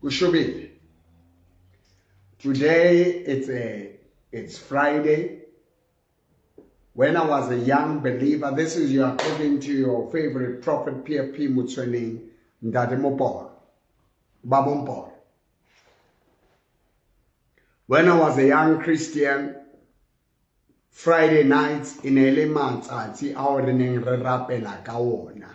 Kushubile. Today it's Friday. When I was a young believer, this is according to your favorite prophet P.F.P. Mutsweni Ndademopor, Babompor. When I was a young Christian, Friday nights in elements ati awreneng re rapela ka wona.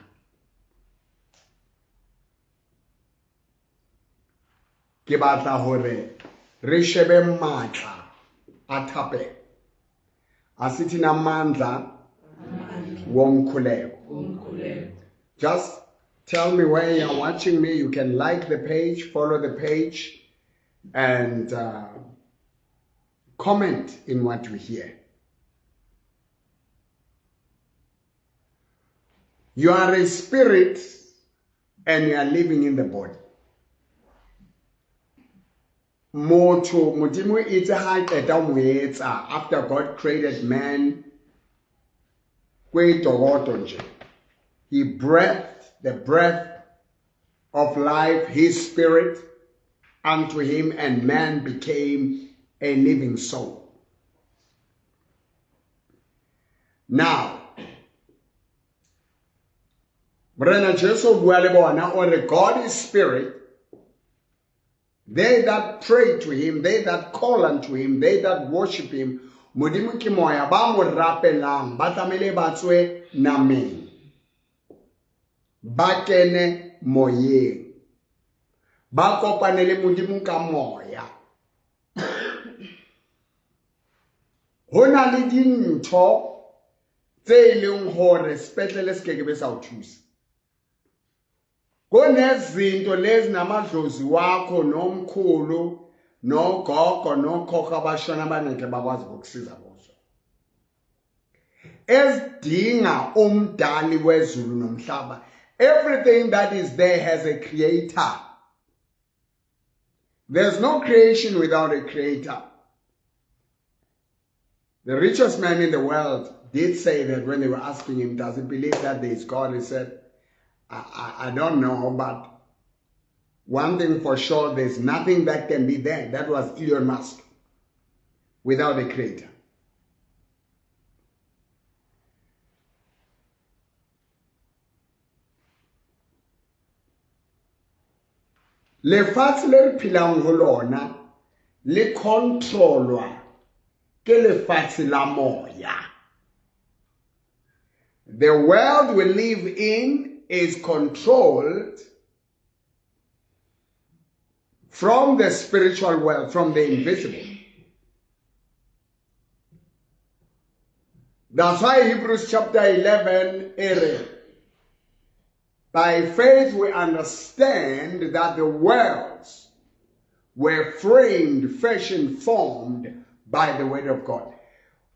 Ke batla hore re shebe matla a thape. Asithi namandla womkhuleko. Just tell me where you're watching me. You can like the page, follow the page, and comment in what you hear. You are a spirit and you are living in the body. After God created man, he breathed the breath of life, his spirit, unto him, and man became a living soul. Now, Brother Jesus or God is spirit. They that pray to him, they that call unto him, they that worship him, mudimu kimoya ba mo rapelang batamele batswe namen. Bakene moye. Ba kopanele mudimu ka moya. Hona le dintho tse leng hore spetlele se ke be sa o thusa. Kunezinto lezi namadlozi wakho nomkhulu nogogo nokhokho abashona abanike bakwazi ukusiza kuzo. Esidinga umdali wezulu nomhlaba. Everything that is there has a creator. There's no creation without a creator. The richest man in the world did say that when they were asking him, does he believe that there is God? He said, I don't know, but one thing for sure, there's nothing that can be there. That was Elon Musk, without a creator. Lefatshe le re phelang ho lona le controlwa ke lefatshe la moya. The world we live in is controlled from the spiritual world, from the invisible. That's why Hebrews chapter 11, by faith we understand that the worlds were framed, fashioned, formed by the word of God.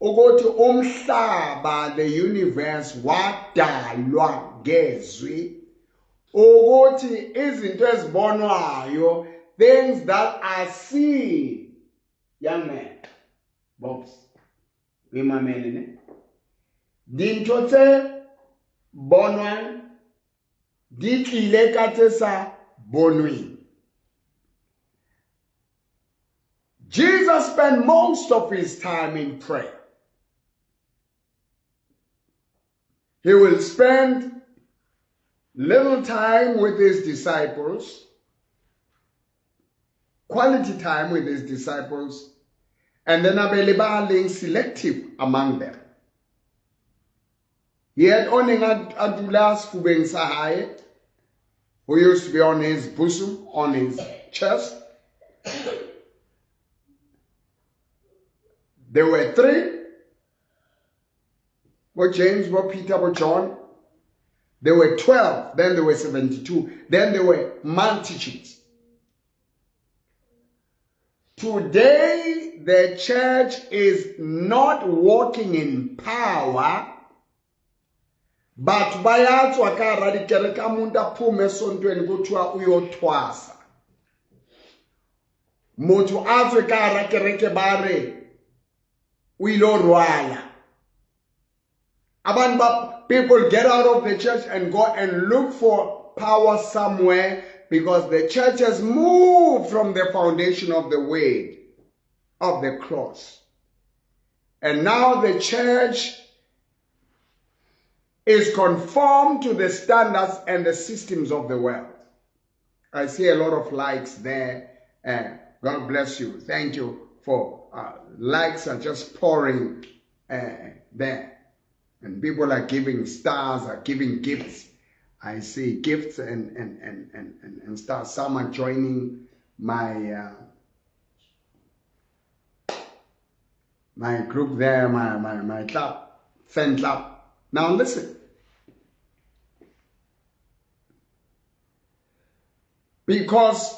Ukuthi umhlaba, the universe, wadalwa ngezwi. Ukuthi izinto ezibonwayo, things that are seen. Young man, Bobs, wimamele ne? Dinto tse bonwang, di tlile ka tse sa bonweng. Jesus spent most of his time in prayer. He will spend little time with his disciples, quality time with his disciples, and then being selective among them. He had only Adulas Fubeng Sahaye, who used to be on his bosom, on his chest. There were 3. But James, but Peter, but John. There were 12. Then there were 72. Then there were multitudes. Today, the church is not walking in power, but bayatswa ka radikere ka munda phume sontweni kuthiwa uyothwasa. Motho atswe ka rakereke bare uilo rwala. People get out of the church and go and look for power somewhere because the church has moved from the foundation of the word of the cross. And now the church is conformed to the standards and the systems of the world. I see a lot of likes there. God bless you. Thank you for likes are just pouring there. And people are giving stars, are giving gifts. I see gifts and stars. Some are joining my my group there, my club, fan club. Now listen. Because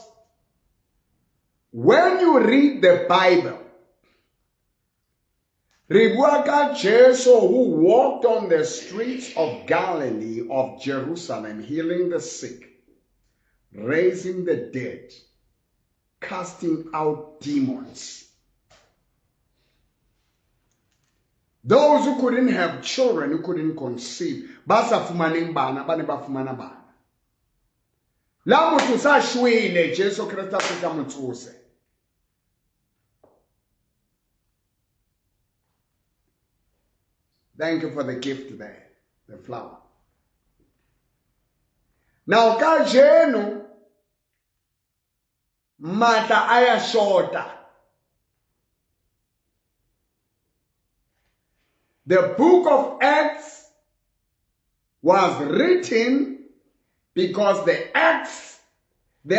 when you read the Bible, Ribuaka Jesus, who walked on the streets of Galilee, of Jerusalem, healing the sick, raising the dead, casting out demons. Those who couldn't have children, who couldn't conceive, basa fumaning bana, bane bafumana bana. La motho sa shwele Jesu Krista fika motsose. Thank you for the gift there, the flower. Now ka jeno mata aya shota. The book of Acts was written because the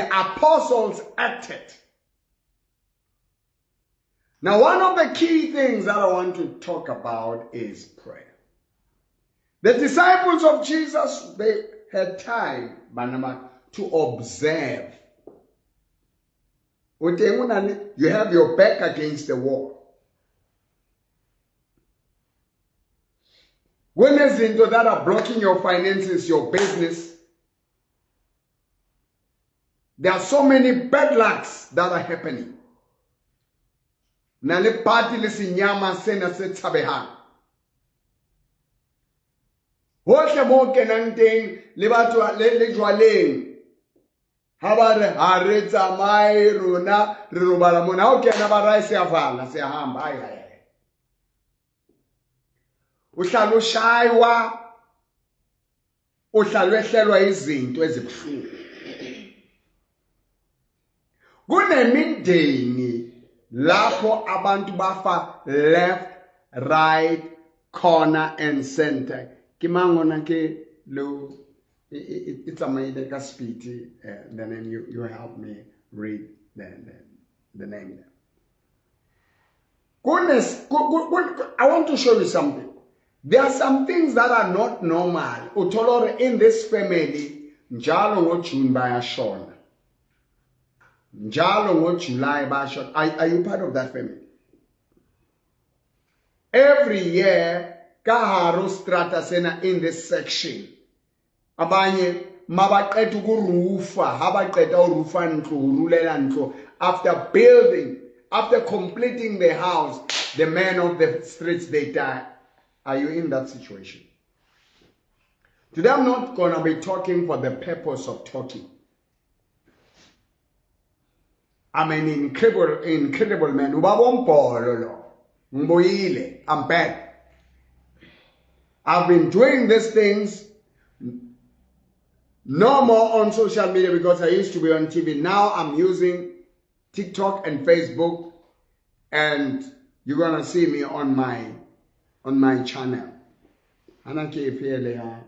apostles acted. Now, one of the key things that I want to talk about is prayer. The disciples of Jesus, they had time, to observe. You have your back against the wall. When there's into that are blocking your finances, your business, there are so many bad lucks that are happening. Nale party lisinyama sena se tabehan. Hohle mo kenang teng le batho le jwaleng. Ha ba re ha re tsamaye rona re robala mona ha o kena ba ra se avala se hamba ai. Uhlala ushaywa, uhlala wehlelwa izinto ezibuhlungu. Kunemindeni lapho abantu bafa left, right, corner and center. Kimangona ke lo it's a maid ka speed then you help me read the name there. I want to show you something. There are some things that are not normal. Utolore in this family, njalo ngo June bayashona. Njalo ngo July bayashona. Are you part of that family? Every year, kaharo strata sena in this section. Abanye mabaqeda ukurufa, habaqeda urufa ndlu, urulela ndlu. After building, after completing the house, the men of the streets they die. Are you in that situation? Today I'm not going to be talking for the purpose of talking. I'm an incredible man. I'm back. I've been doing these things no more on social media because I used to be on TV. Now I'm using TikTok and Facebook, and you're going to see me on my channel. Anake ifele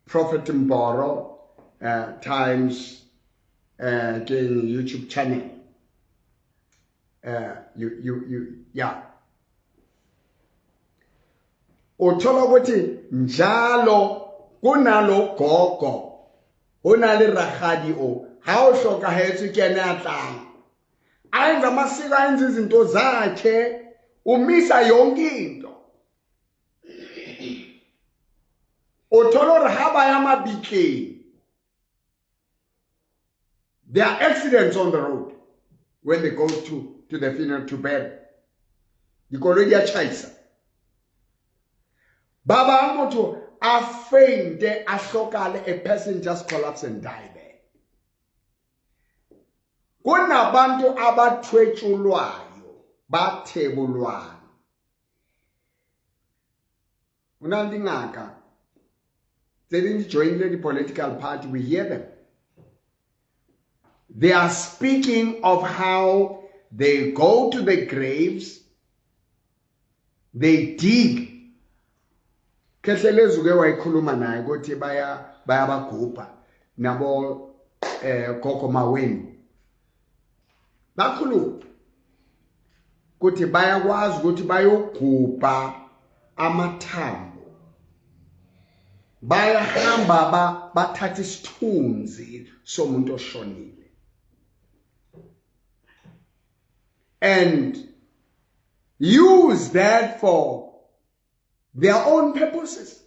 Prophet Mboro times YouTube channel. Yeah. Uthola ukuthi njalo kunalo gogo onale ragadi o ha o hlokahetse ke ena atlang ayenza amasiko ayenza izinto zakhe umisa yonke into uthola uri ha ba ya mabitleng. There are accidents on the road when they go to the funeral to bed. Dikoloi di a chaisa. Baba motho a faint, a hlokale, a person just collapse and die there. Kunabantu abathwetshulwayo bathebulwayo. Unandingaka. They didn't join the political party, we hear them. They are speaking of how they go to the graves, they dig. Kehlelezuke wayikhuluma naye ukuthi baya bagubha nabo Gogo Maweni. Bakhuluma ukuthi bayakwazi ukuthi bayogubha amathambo. Bayahamba bathatha isithunzi somuntu oshonile. And use that for their own purposes.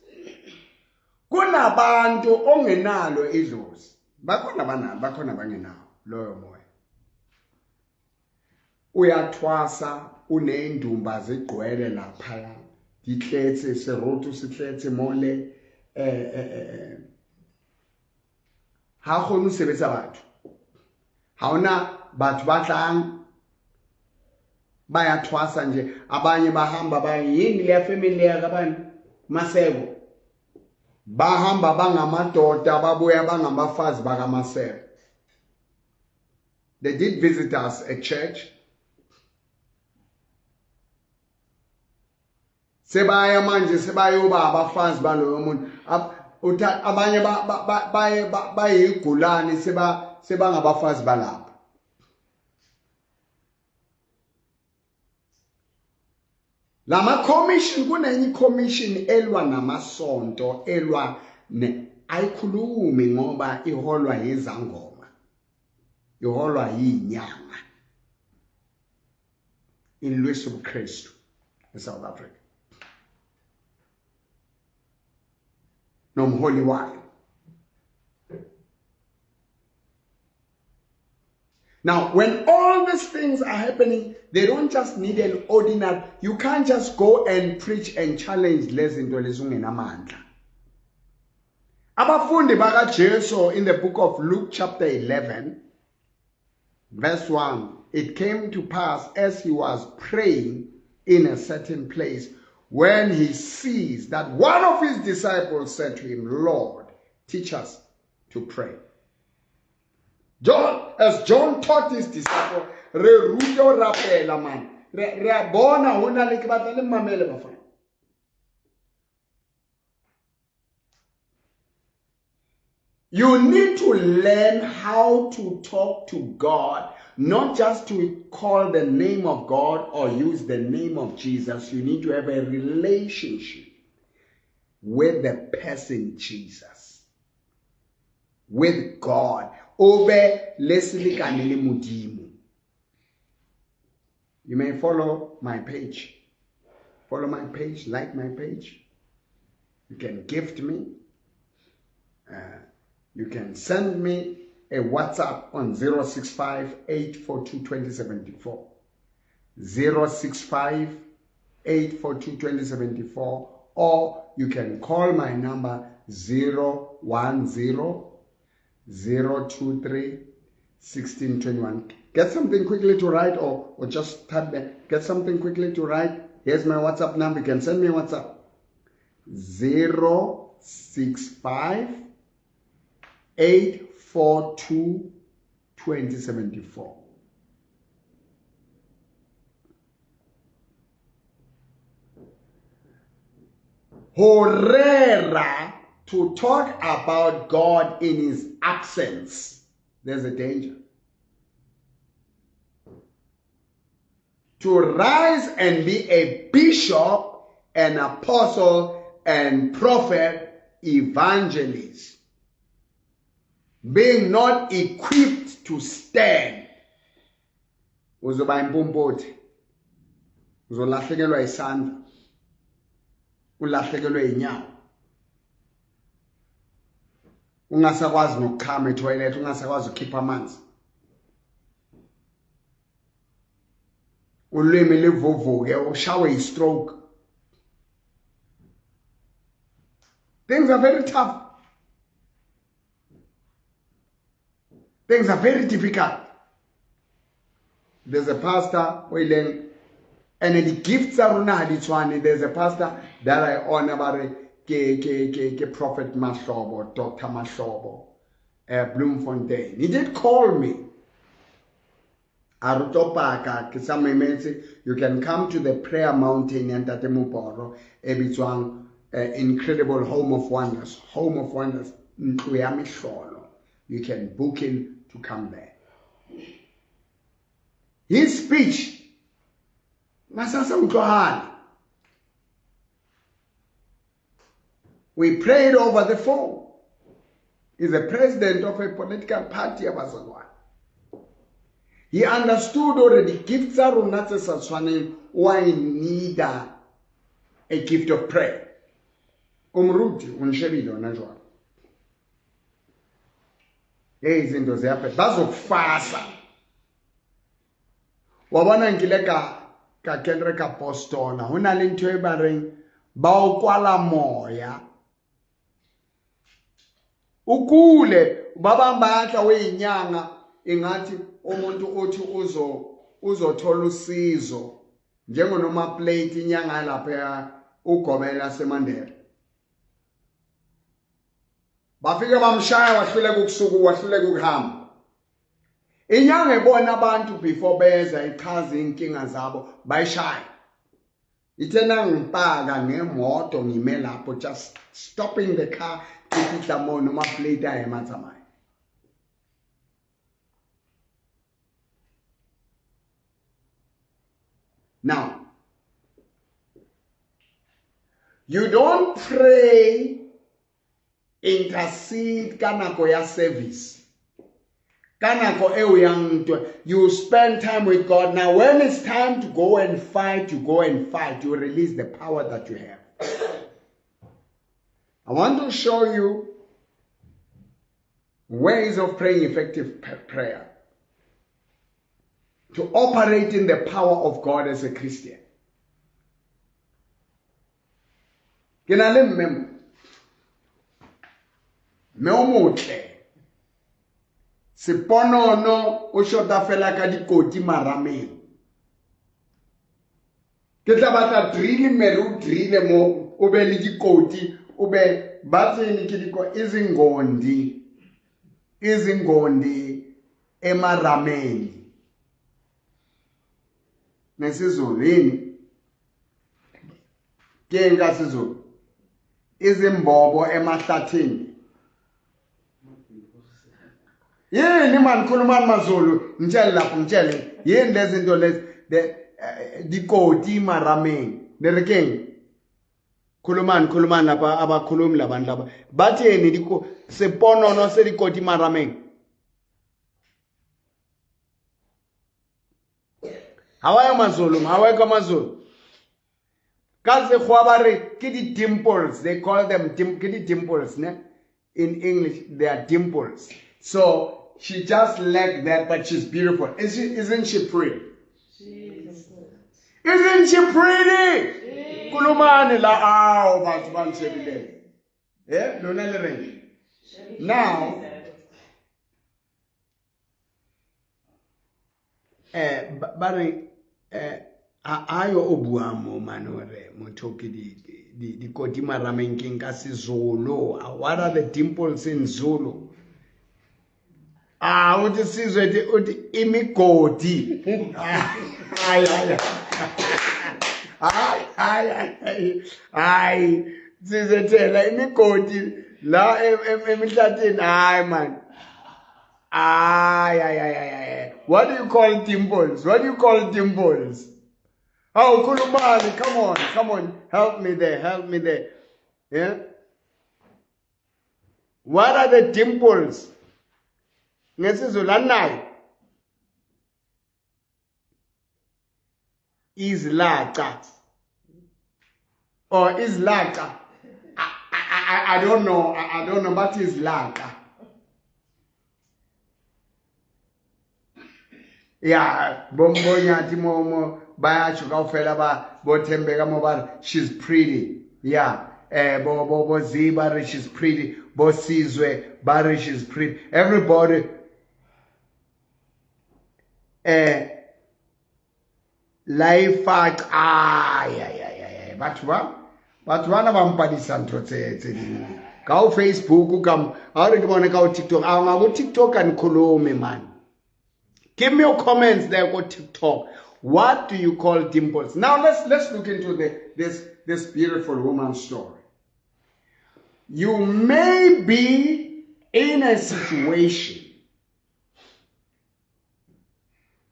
Kunabantu ongenalo idlozi. Bakhona bangenawo loyo moya. Uyathwasa unendumba zegqwele lapha. Ditletse seroto sitletse mole ha khona sebetsa batho. Ha ona batho ba tlang bayathwasa nje abanye bahamba bayini le family yakabani Maseko bahamba bangamadoda babuya bangabafazi bakaMaseko. They did visit us at church. Sebaya manje sebayoba abafazi baloyo muntu abanye bayigulani sebangabafazi balapha. Lama commission kunenye commission elwa namasonto elwa ayikhulumi ngoba iholwa yezangoma. Iholwa yinyanga. Ilwisa ubuKristu eSouth Africa. Nomholi wayo. Now, when all these things are happening, they don't just need an ordinary. You can't just go and preach and challenge lezinto lezingenamandla. Abafundi bakaJesu in the book of Luke chapter 11, verse 1, it came to pass as he was praying in a certain place, when he sees that one of his disciples said to him, Lord, teach us to pray. As John taught his disciples, you need to learn how to talk to God, not just to call the name of God or use the name of Jesus. You need to have a relationship with the person Jesus, with God. You may follow my page. Follow my page, like my page. You can gift me. You can send me a WhatsApp on 065-842-2074. 065-842-2074. Or you can call my number 010-023-1621. Get something quickly to write or just type that. Get something quickly to write. Here's my WhatsApp number. You can send me a WhatsApp. 065-842-2074. Horera to talk about God in his absence. There's a danger. To rise and be a bishop, an apostle, and prophet, evangelist, being not equipped to stand. Uzoba impumpoti. Uzolahlekelwa isandla. Ulahlekelwe inyawo. Ungasakwazi nokukhama etoilet, ungasakwazi ukukhipha amanzi. Ulimi livuvuke, ushawe istroke. Things are very tough. Things are very difficult. There's a pastor, and the gifts are on. There's a pastor that I honor about Prophet Mashobo, Dr. Mashobo, Bloemfontein. He did call me. You can come to the prayer mountain and Tatemuporo, Ebitwang, incredible home of wonders. Home of wonders. You can book in to come there. His speech, we prayed over the phone. He's the president of a political party. He understood already gifts are not why need a gift of prayer. Izinto ziyaphetha bazokufasa. Wabona nkile ka Kendrick Apostola hona le ntho e ba reng ba o kwala moya. Ukule ba bang ba tla o inyanga ingathi umuntu othi uzothola usizo njengonoma plate inyanga lapha ugomela semandela. Bafika bamshaya wahluleka ukusuku wahluleka ukuhamba. Inyanga ebona abantu before beza ichaza inkinga zabo bayishaya. Ithena ngipaka ngemoto ngime lapho just stopping the car ifihla mona noma plate ayemathamaya. Now, you don't pray, intercede kanako ya service. Kanako you spend time with God. Now when it's time to go and fight, you go and fight. You release the power that you have. I want to show you ways of praying effective prayer. To operate in the power of God as a Christian. Can I remember? Meomotle. Sipono no ushota fela ka dikoti marameng. Ke tla batla drill meru drill mo o be le dikoti o be batseni ke diko izingondi emarameni. Nesizulu yini? Ke ngasizulu. Izimbobo emahlathini. Yini man khulumani maZulu ngitshela lapho ngitshele yini lezi zinto lezi dikoti marameni nerekeng khulumani lapha abakhulumi labantu laba batheni diko seponono sedikoti marameni. Hawaii maZulu maZulu kaze khwabare ke di dimples, they call them dimples ne? In English they are dimples. So she just like that, but she's beautiful. Isn't she pretty? Isn't she pretty? Kulumani la aw batho ba ntshebile. Lona le reng. Now bare ayo obuamo manore motoki di koti marameng king ka siZulu. What are the dimples in Zulu? Uthi sizwe uthi imigodi. Hayi sizethela imigodi la emihlathini hayi man. What do you call dimples? What do you call dimples? Oh, Kulumani, come on, help me there. Yeah? What are the dimples? Ngesizulu Izlaca. Or Izlaca. I don't know, but Izlaca. Yeah, Bombonyati Momo, Bayachuka Fela, Botembega Mobile, she's pretty. Yeah. Z Barish is pretty, Bo Sizwe, Barish is pretty. Everybody life at but one of them Padisan to go Facebook, come out of go TikTok. I'm go TikTok and Kolome, man. Give me your comments there, go TikTok. What do you call Dimples? Now let's look into this beautiful woman's story. You may be in a situation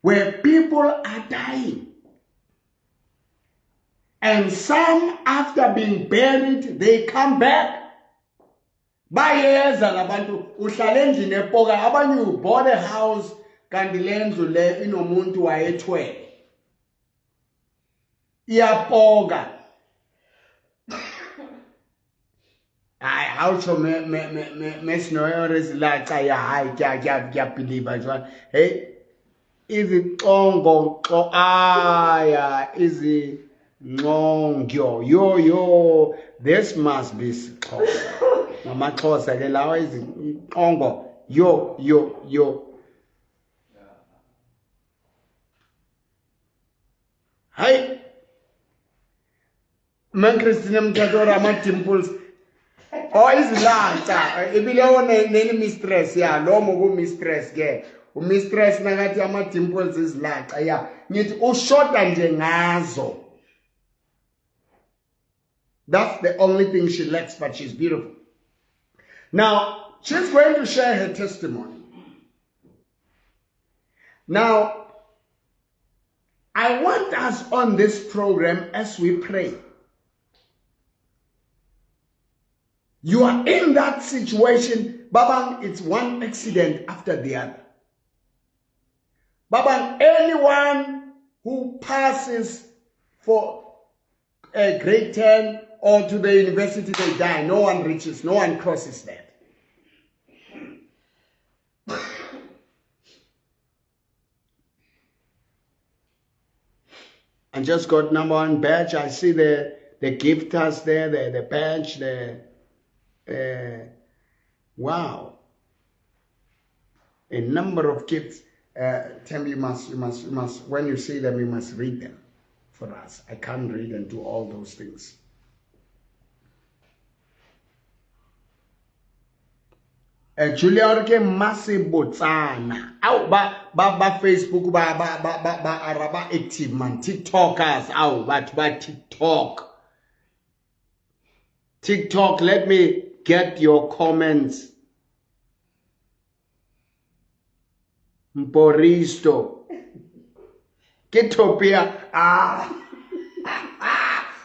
where people are dying. And some, after being buried, they come back. Bayeza labantu uhlale endlini epoka abanye bought a house kanti lendlu le inomuntu wayethwele. Iyapoka. Hayi awusho mesinoyores la cha ya hayi kya believe njalo. Hey izixongo izingqongyo yo this must be Xhosa. Ngamaxhosa ke lawa izingqongo yo hayi man Christina Mthathora ama-dimples izilanta ibileyo neni mistress ya lo moku mistress ke umistress nakathi ama-dimples izilanta ya ngithi ushoda nje ngazo. That's the only thing she lacks, but she's beautiful. Now, she's going to share her testimony. Now, I want us on this program as we pray. You are in that situation, Babang, it's one accident after the other. Babang, anyone who passes for a grade 10 or to the university, they die. No one reaches, no one crosses that. And just got number 1 badge. I see the gifters there, the badge, wow. A number of gifts. Tim, you must, when you see them, you must read them for us. I can't read and do all those things. Julia orke massive botsana. Au ba Facebook ba araba active man. TikTokers au ba TikTok, let me get your comments. Mporisto. Ketopia.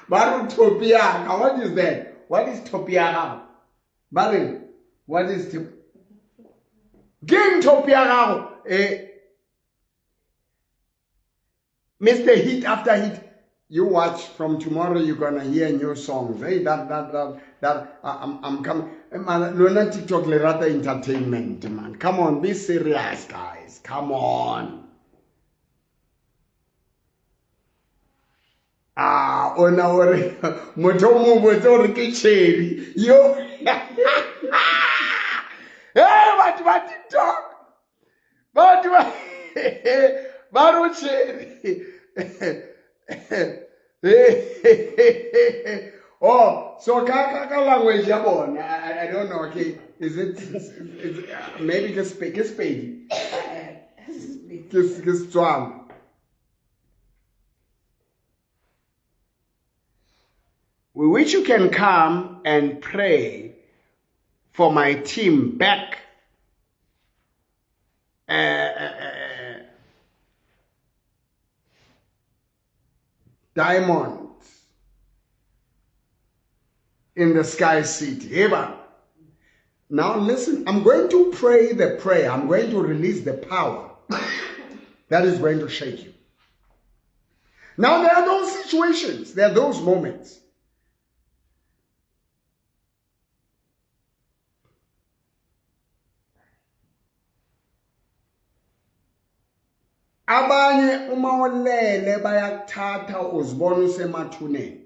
Baru Topia. Now what is that? What is Topia now? Baru, what is Topia? Gang Topia now. Mr. Hit after hit. You watch from tomorrow, you're gonna hear new songs. Hey, I'm coming. Man, Luna TikTok Lerata Entertainment, man. Come on, be serious, guys. Come on. Ona ore motomo botori kicheri. Yo. Hey, what TikTok? What Barucheri. Oh, so kaka language yabona. I don't know. Okay, is it maybe just speak spade? Just strong. We wish you can come and pray for my team back. Diamonds in the Sky City. Eva. Now listen, I'm going to pray the prayer. I'm going to release the power that is going to shake you. Now there are those situations, there are those moments. Abanye uma ulele bayakuthatha uzibona usemathuneni.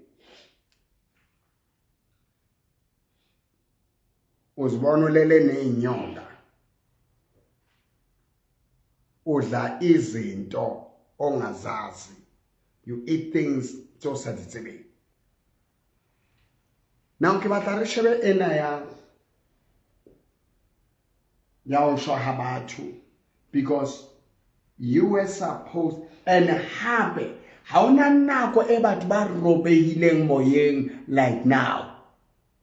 uzibona ulele neinyoka udla izinto ongazazi, you eat things tso sa di tsebeng. Now ke batla re shebe ena ya ho shwa ha batho, because you were supposed, and hape ha ona nako e batho ba robehileng moyeng like now.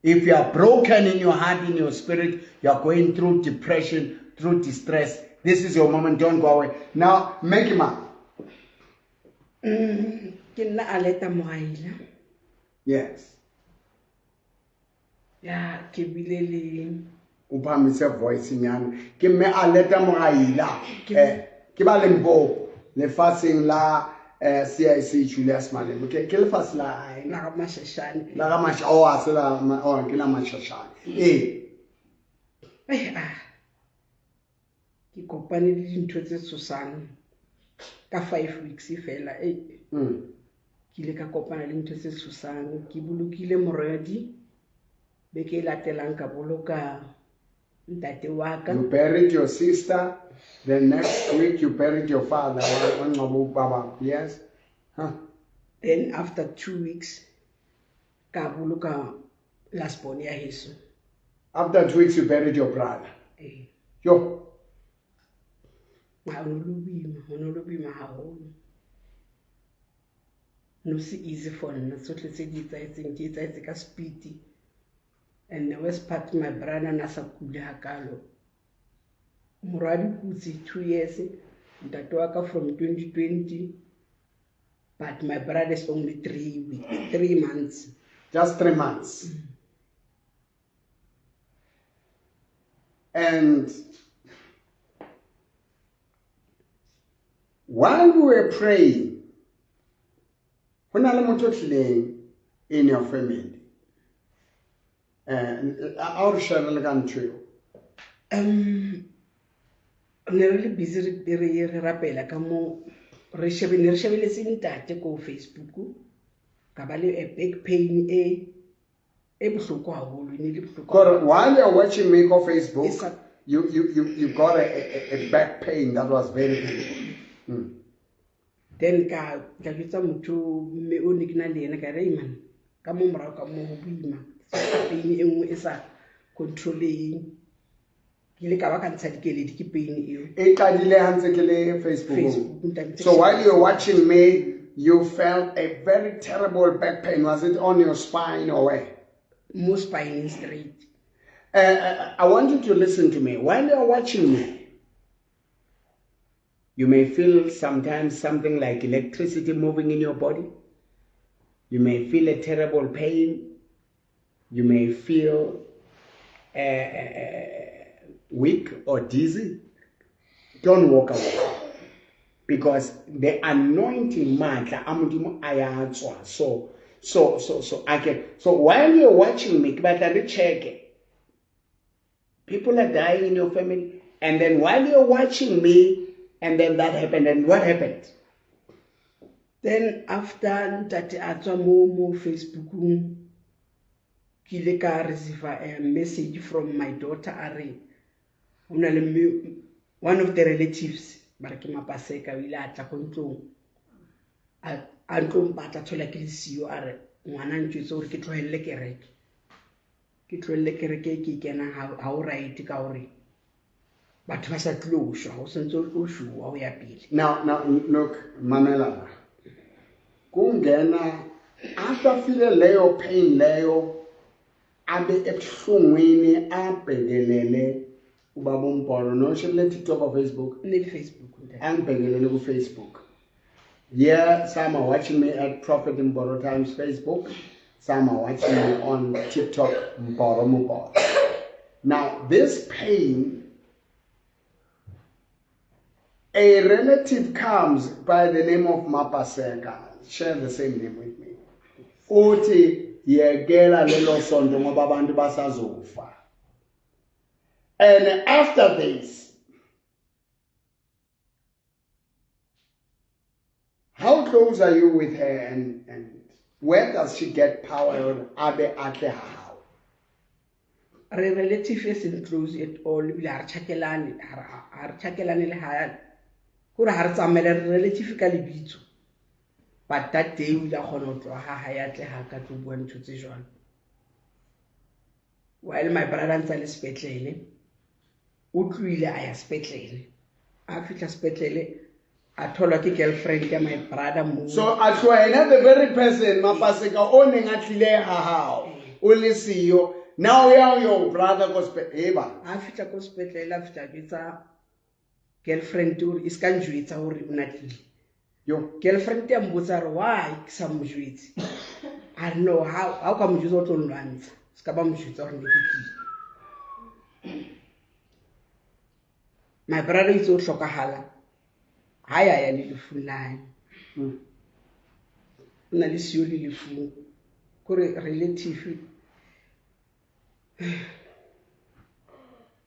If you are broken in your heart, in your spirit, you are going through depression, through distress, this is your moment. Don't go away. Now, make him up. Yes. Yeah, Kibileli. Upamise voice in Ke me aleta moaila. Ke ba Limpopo. Le fasing la CIC Julius Malema. Ke le fas la La Mashashani. la mash oh asela oh ke la mashashani. Ke kopane le dintho tse tshosang ka 5 weeks fela ke ile ka kopana le dintho tse tshosang ke bolokile moradi be ke latelang ka boloka ntate wa ka. You buried your sister, then next week you buried your father. Yes? Huh? Then after 2 weeks ka boloka last born ya heso. After 2 weeks you buried your brother. Yo. Honolobima haholo. No se easy for nna tsotlhe tse di etsahetseng ke etsahetse ka speed, and the worst part my brother na sa kule hakalo. Moradi kutsi 2 years, ntate wa ka from 2020, but my brother is only 3 months. Just 3 months. And while we were praying, when in your family, our share country. Really busy re rapela ka mo re shebeletse ntate ko Facebook ka ba le a back pain e bohloko haholo ne le bohloko. While you're watching me on Facebook, you got a back pain that was very painful. Then ka jwetsa motho mme o ne ke na le ena ka re man ka mo morao ka mo boima pain e nngwe e sa controlling ke le ka ba ka ntsha dikeledi ke pain eo e qadile hantse ke le Facebook. So while you're watching me, you felt a very terrible back pain. Was it on your spine or where? More spine straight. I want you to listen to me. While you're watching me, you may feel sometimes something like electricity moving in your body. You may feel a terrible pain. You may feel weak or dizzy. Don't walk away. Because the anointing matla amudimo ayatswa. So while you're watching me, check it. People are dying in your family, and then while you're watching me, and then that happened, and what happened? Then after ntate atswa mo Facebook, ke ile ka receive a message from my daughter are one of the relatives ba re ke Mapaseka o ile a tla ko ntlong a tlo mpatla thola ke lesio a re ngwana ntjwetse hore ke tlohelle kereke ke kena ha o right ka hore batho ba sa tlo shwa ho sentse o tlo shwa o ya pele. Now look mamela kungena after feel leyo pain leyo abe ebuhlungwini abhekelele ubaba uMpolo no shebele TikTok or Facebook. Ne Facebook angibhekelele ku Facebook. Yeah, some are watching me at Prophet Mboro Times Facebook. Some are watching me on TikTok Mboro. Now this pain, a relative comes by the name of Mapaseka. Share the same name with me. Uthi yekela lelo sonto ngoba abantu basazofa. And after this, how close are you with her, and where does she get power? Abe ate how? re relative isn't close at all. We are chakelane le haya. Kore ha re tsamela re relative ka lebitso. But that day we la khona ho tloha ha ya tle ha ka tlo bua ntho tse jwalo. While my brother ntse le sepetlele, o tluile a ya sepetlele. A fihla sepetlele a tholwa ke girlfriend ya my brother mo. So a tloela the very person mapaseka o neng a tlile ha hao o le siyo. Now your brother goes eba. A fihla ko sepetlele a fihla bitsa girlfriend o is ka njwetsa hore o natlile. Yo Girlfriend ya mbotsa re why ke sa mo jwetse. I don't know how ka mo jwetsa o tlo nlwantsha. Ska ba mo jwetsa hore ne ke tlile. My brother itse o hlokahala. Ha ya le lefu la hae. Na le siyo le lefu. Kore relative.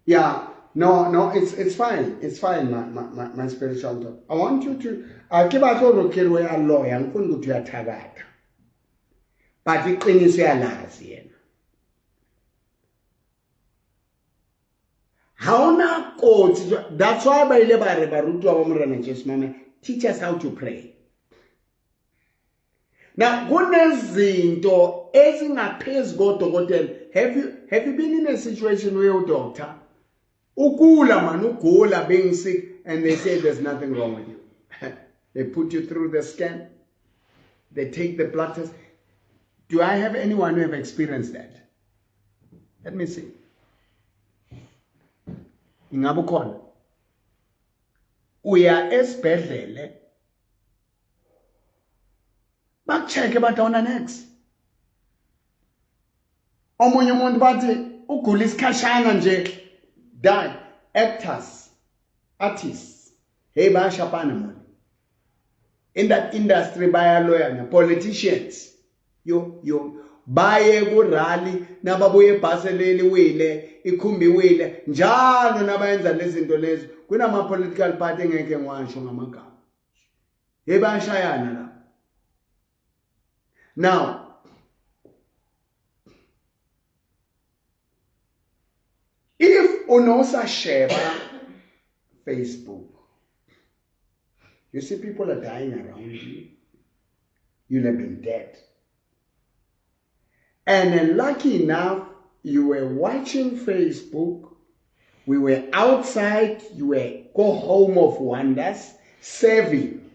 Yeah, no, it's fine. It's fine, my spiritual daughter. I want you to ke batlo re ke re a lawyer ngifuna ukuthi uyathakatha. But iqiniso yalazi yena. Hauna kotsi, that's why ba ile ba re barutwa ba morena Jesu mama teach us how to pray. Now kunezinto ezingaphezulu kodokotela. Have you been in a situation where your doctor ukula man ugula being sick and they say there's nothing wrong with you? They put you through the scan. They take the blood test. Do I have anyone who have experienced that? Let me see. Ingabe khona uya esibhedlele bakucheke badawuna next. Omunye umuntu bathi ugula isikhashana nje die artists hey bayashapana man in that industry bayaloyana politicians yo baye ku rally nababuye ebhaseleli wile ikhumbi wile njalo nabayenza lezi zinto lezi kunama political party engeke ngisho ngamagama hey bayashayana la. Now if unosa share Facebook, you see people are dying around you, you'll have been dead. And then lucky enough, you were watching Facebook, we were outside, you were go home of wonders, serving.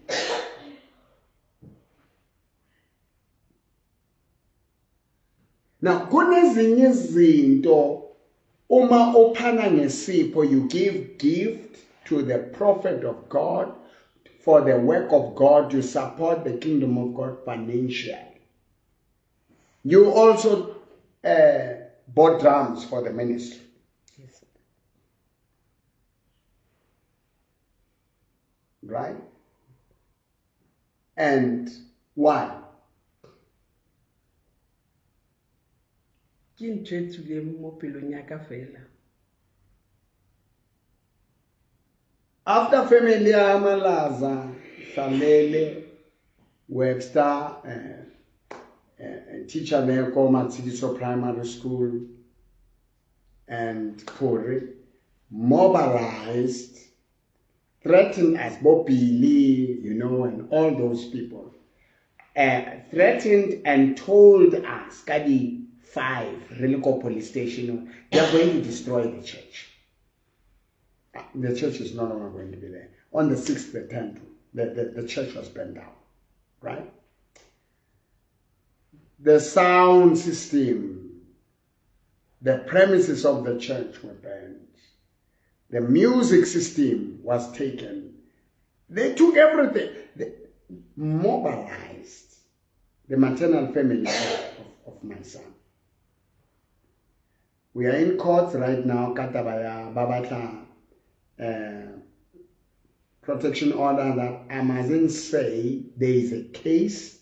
Now, kunezinye izinto uma ophana ngesipho, you give gift to the prophet of God for the work of God to support the kingdom of God financially. You also bought drums for the ministry. Yes. Right? And why? Ke ntse tsule mo pelong ya ka fela. After family Amalaza, Salele, Webster, teacher there called Matsidiso Primary School, and Puri, mobilized, threatened as Bobili, and all those people, threatened and told us, Kadi 5, Relico Police Station, they are going to destroy the church. The church is no longer going to be there. On the 6th, the 10th, the church was burned down, right? The sound system, the premises of the church were burned. The music system was taken. They took everything. They mobilized the maternal family of my son. We are in court right now, Katabaya, Babata, protection order that I mustn't say there is a case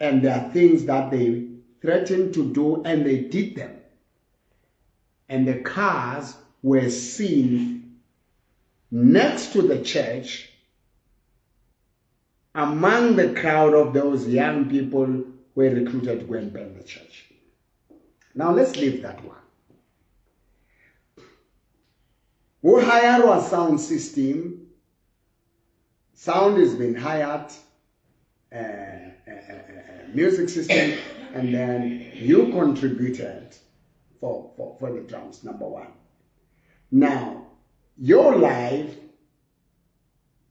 and there are things that they threatened to do and they did them. And the cars were seen next to the church among the crowd of those young people who were recruited to go and burn the church. Now let's leave that one. We hire a sound system. Sound has been hired, music system, and then you contributed for the drums, number one. Now, your life,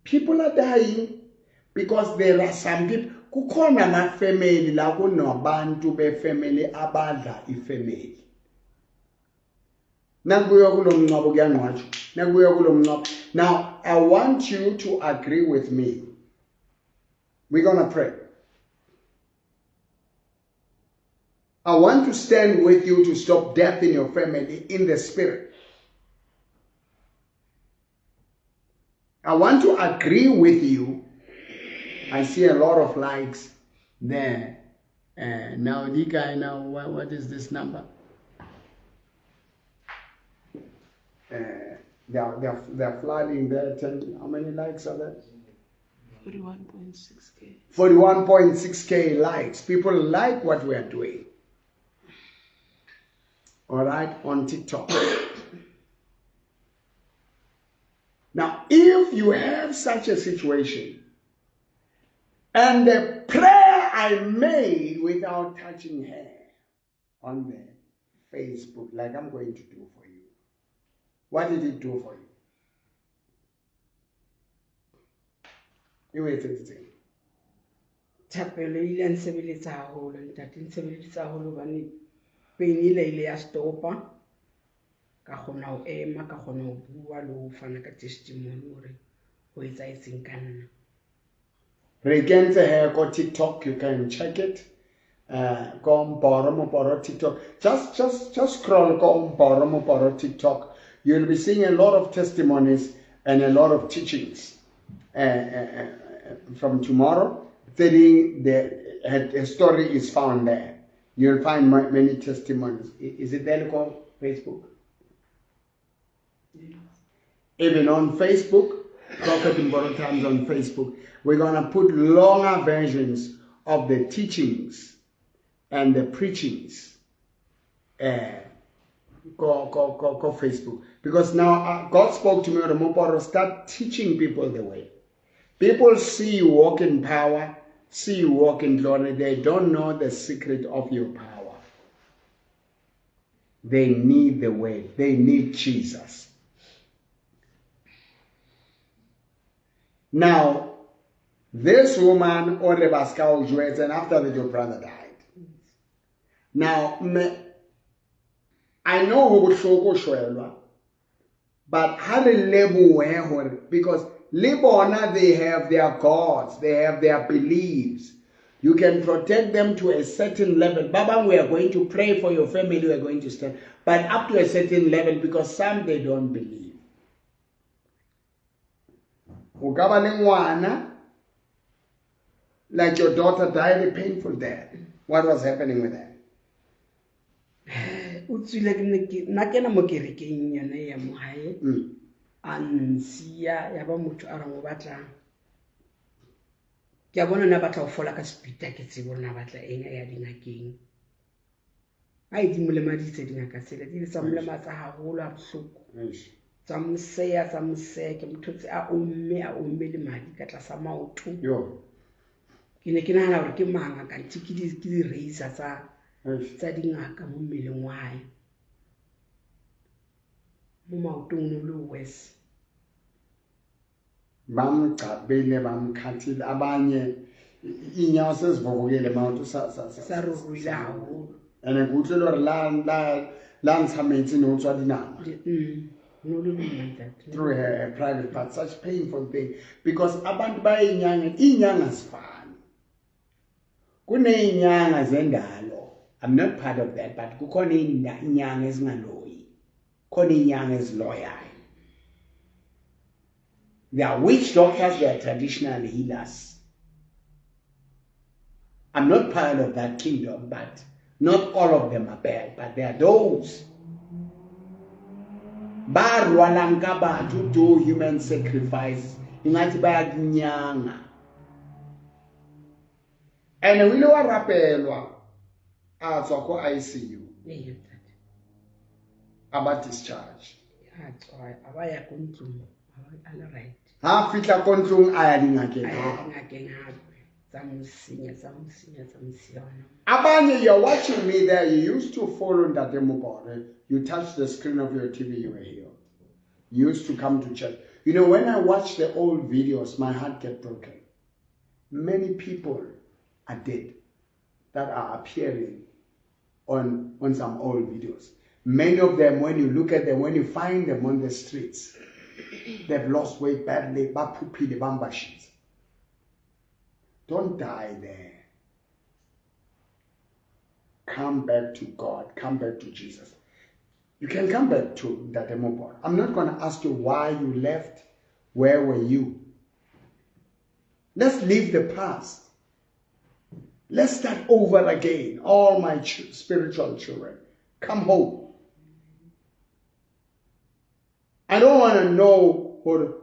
people are dying because there are some people. Kukhona na family la kunabantu be family abadla ifamily. Nakubuya kulo mncwabo kuyangcwatshwa. Nakubuya kulo mncwabo. Now, I want you to agree with me. We're going to pray. I want to stand with you to stop death in your family in the spirit. I want to agree with you. I see a lot of likes there. Now, Dika, now what is this number? They're flooding there. How many likes are there? 41.6K. 41.6K likes. People like what we are doing. All right, on TikTok. Now, if you have such a situation, and the prayer I made without touching her on the Facebook, like I'm going to do for you, what did it do for you? You wait a second. Thapelo ile nsebeletsa haholo ntate nsebeletsa haholo bane peni ile ya stopa ka khona ho ema ka khona ho bua le ho fana ka testimony hore ho etsa etseng ka nna. Re kentse he ko TikTok, you can check it. Go Mporo TikTok. Just scroll go Mporo TikTok. You'll be seeing a lot of testimonies and a lot of teachings. From tomorrow, the story is found there. You'll find many testimonies. Is it there on Facebook? Yes. Even on Facebook, Prophet Mporo Times on Facebook, we're going to put longer versions of the teachings and the preachings. Go Facebook. Because now God spoke to me on the Mporo, start teaching people the way. People see you walk in power, see you walk in glory. They don't know the secret of your power. They need the way. They need Jesus. Now, this woman, Orebaska Ujwez, and after that your brother died. Now, I know who would show but how the level because Libona, they have their gods, they have their beliefs. You can protect them to a certain level. Baba, we are going to pray for your family, we are going to stand. But up to a certain level, because some they don't believe. Like your daughter died a painful death. What was happening with her? Ansia ya ba motho a rang o batla ke a bona na batla o fola ka spita ke tsebo na batla eng ya dingakeng a e dimole maditse dingaka tsela di tsa molema tsa haholo a bohloko tsa mseya ke motho tse a omme le madi ka tlasa maoto yo ke ne ke nahana hore ke manga ka ntse ke di raisa tsa dingaka mo mmeleng wa hae mo maotong no lo wes bamgcabele bamkhathile abanye inyawo sezivuvukile mawuthi sarurwile haholo ene kutle lo re la ntsha metsi no tswa dinama through her private part, such painful thing because abantu inyanga sifani kuneinyanga zendalo. I'm not part of that, but kukhona inyanga ezingaloyi khona inyanga eziloyayo. They are witch doctors, they are traditional healers. I'm not part of that kingdom, but not all of them are bad, but there are those. To do human sacrifice. Ingathi bayakunyanga. And we know rapelwa atswa ko ICU. Ee, ntate. Aba discharge. Ha tswa a ba ya ko ntlong. A le right. Ha fitla ko ntlong a ya dingakeng. A ya dingakeng hape. Tsa mo siya. Abanye, you're watching me there. You used to follow Ntate Mobore. You touched the screen of your TV, you were here. You used to come to church. You know, when I watch the old videos, my heart gets broken. Many people are dead that are appearing on some old videos. Many of them, when you look at them, when you find them on the streets, they've lost weight badly. Don't die there. Come back to God. Come back to Jesus. You can come back to that Mobile. I'm not going to ask you why you left. Where were you? Let's leave the past. Let's start over again. All my spiritual children, come home. I don't want to know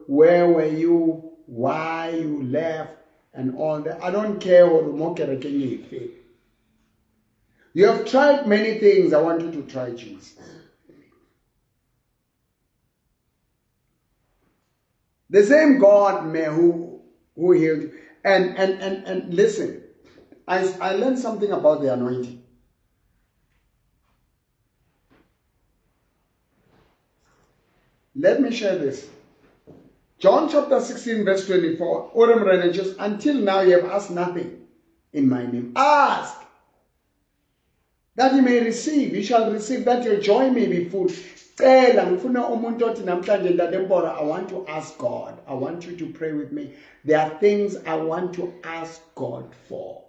where were you, why you left, and all that. I don't care what the you have tried many things. I want you to try Jesus. The same God who healed you. And listen, I learned something about the anointing. Let me share this. John chapter 16 verse 24. Until now you have asked nothing in my name. Ask that you may receive. You shall receive, that your joy may be full. I want to ask God. I want you to pray with me. There are things I want to ask God for.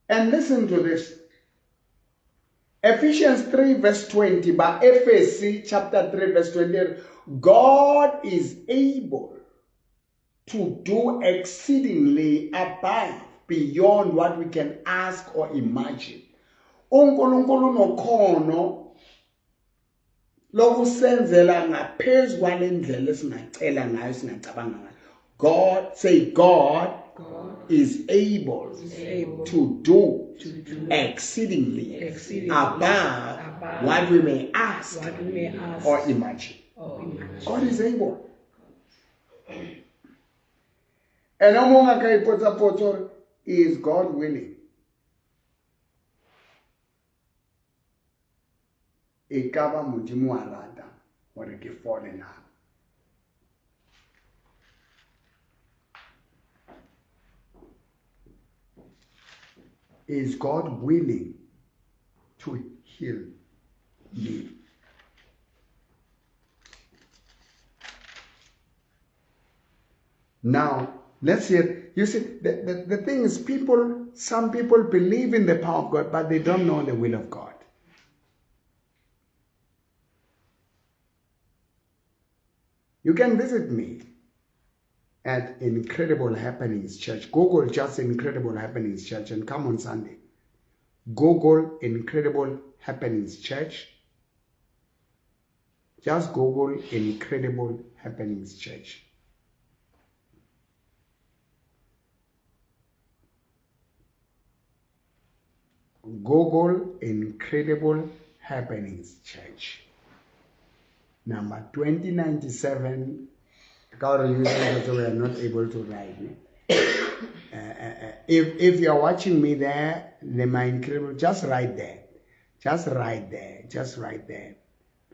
And listen to this. Ephesians 3 verse 20, by FSC chapter 3 verse 20, God is able to do exceedingly above, beyond what we can ask or imagine. uNkulunkulu nokhono lokusenzela ngaphezu kwalendlela esingacela ngayo singacabanga ngayo. God, say God is able to do exceedingly above what we may ask or imagine. God is able. And is God willing? Ekaba mudimu arada or ke fallen. Is God willing to heal me? Now, let's hear. You see, the thing is, some people believe in the power of God, but they don't know the will of God. You can visit me at Incredible Happenings Church. Google just Incredible Happenings Church and come on Sunday. Google Incredible Happenings Church. Just Google Incredible Happenings Church. Google Incredible Happenings Church. Number 2097. Because we are not able to write. If you are watching me there, my incredible, just write there. Just write there. Just write there.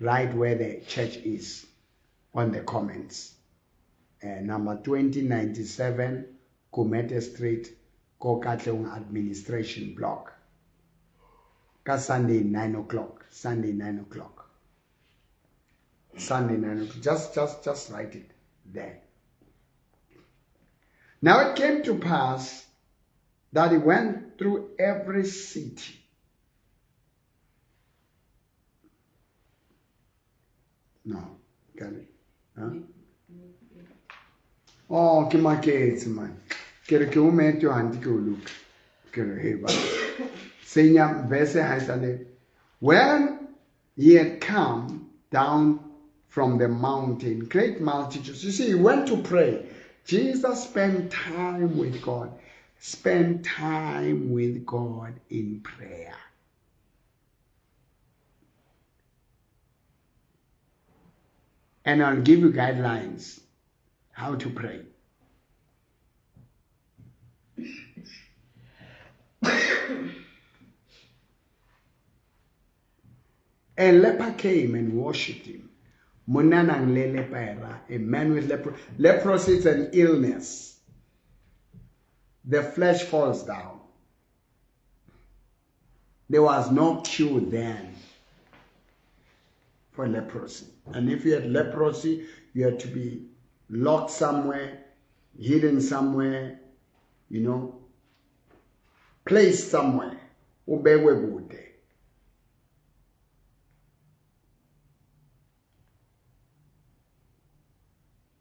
Write where the church is on the comments. Number 2097, Kumete Street, Kokatleung Administration Block. Sunday 9 o'clock. Sunday 9 o'clock. Sunday 9 o'clock. Just write it there. Now it came to pass that he went through every city. No, got it? Huh? Oh, kimakets man. Kere ke umeto handi ke look. Kere heba. Senya verse haitale. When he had come down from the mountain. Great multitudes. You see, he went to pray. Jesus spent time with God. Spend time with God in prayer. And I'll give you guidelines how to pray. A leper came and worshipped him. Munanang le lepera, a man with leprosy. Leprosy is an illness. The flesh falls down. There was no cure then for leprosy. And if you had leprosy, you had to be locked somewhere, hidden somewhere, placed somewhere. Ubekwe kude.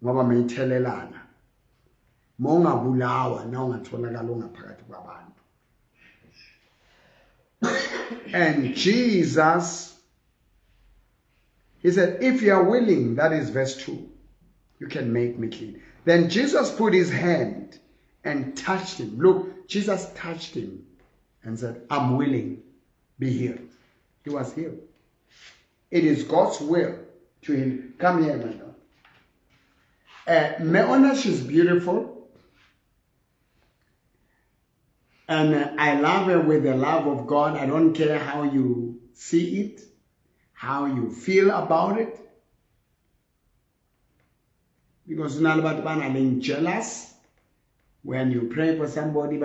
Ngoba mayithelelana. Mongabulawa na ungatholakala ungaphakathi kwabantu. And Jesus, he said, if you are willing, that is verse 2, you can make me clean. Then Jesus put his hand and touched him. Look, Jesus touched him and said, I'm willing, be healed. He was healed. It is God's will to heal. Come here, my daughter. Meona, she's beautiful. And I love her with the love of God. I don't care how you see it, how you feel about it. Because not about being jealous. When you pray for somebody,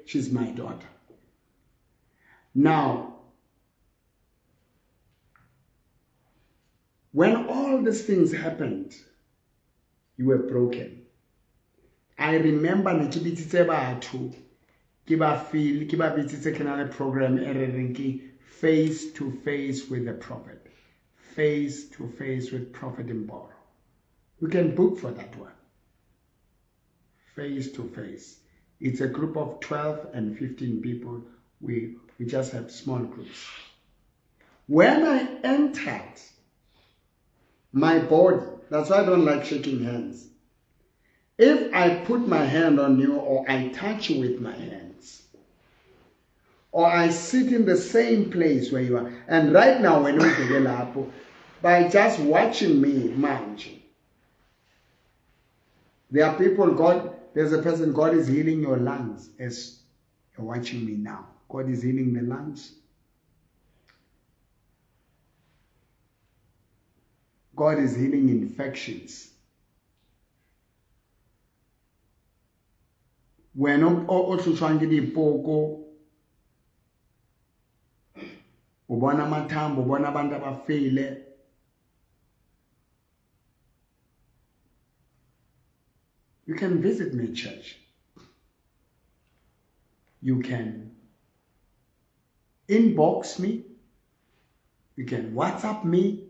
she's my daughter. Now, when all these things happened, you were broken. I remember program face to face with the prophet. Face to face with Prophet Mboro. We can book for that one. Face to face. It's a group of 12 and 15 people. We just have small groups. When I entered my body, that's why I don't like shaking hands. If I put my hand on you or I touch you with my hands, or I sit in the same place where you are, and right now when we get up, by just watching me, manji, there are people, there's a person, God is healing your lungs as you're watching me now. God is healing the lungs. God is healing infections. When ubona amathambo, ubona abantu abafile, you can visit me, church. You can inbox me. You can WhatsApp me.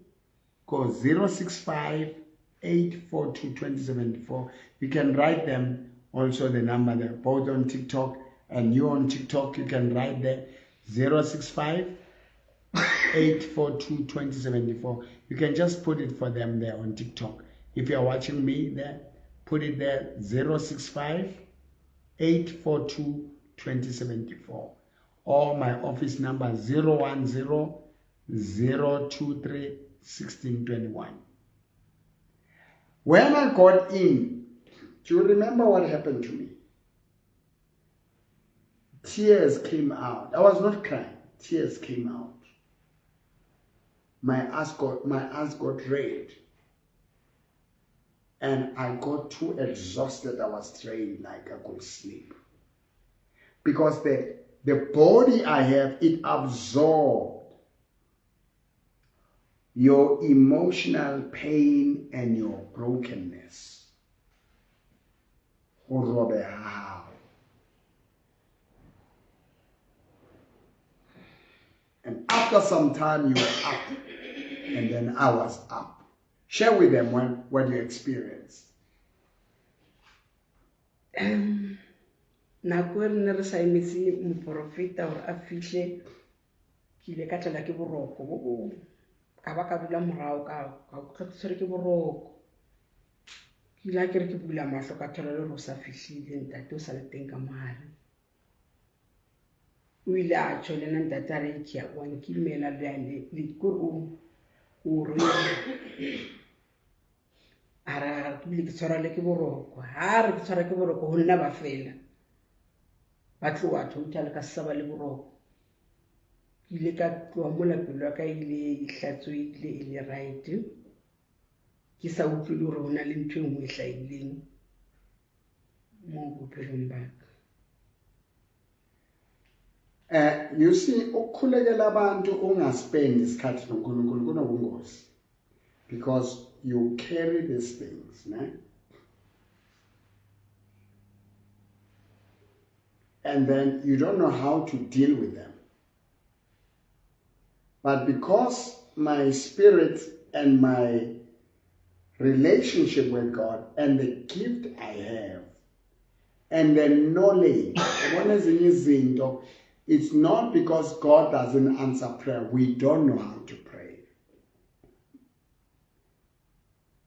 Call 065-842-2074. You can write them also the number. They're both on TikTok, and you on TikTok, you can write there 065-842-2074. You can just put it for them there on TikTok. If you're watching me there, put it there 065-842-2074. Or my office number 010-023-1621. When I got in, do you remember what happened to me? Tears came out. I was not crying. Tears came out. My eyes got red. And I got too exhausted. I was drained, like I could sleep. Because the body I have, it absorbed your emotional pain and your brokenness. And after some time, you were up, and then I was up. Share with them what you experienced. Nako re re sa emetse moprofeta hore a fihle ke ile ka tla ke boroko bo ka ba ka dula morao ka tlhotlhore ke boroko ke la ke re ke bula mahlo ka thola le go sa fihlile ntate o sa le teng ka mohare o ile a tšho le nna ntate a re ke a bone ke dumela le kore o re a re ke bile ke tshwara le ke boroko ha re ke tshwara ke boroko ho nna ba fela ba tloa total ka saba le boroko ke ile ka tloa mola pelo ya ka ile e hlatswile e le right ke sa utlwe le hore ho na le ntho e nngwe e hlahileng mo bophelong ba ka. You see, ukukhulekela abantu ungaspendi isikhathi noNkulunkulu kunobungozi because you carry these things, ne? And then you don't know how to deal with them. But because my spirit and my relationship with God and the gift I have and the knowledge, it's not because God doesn't answer prayer. We don't know how to pray.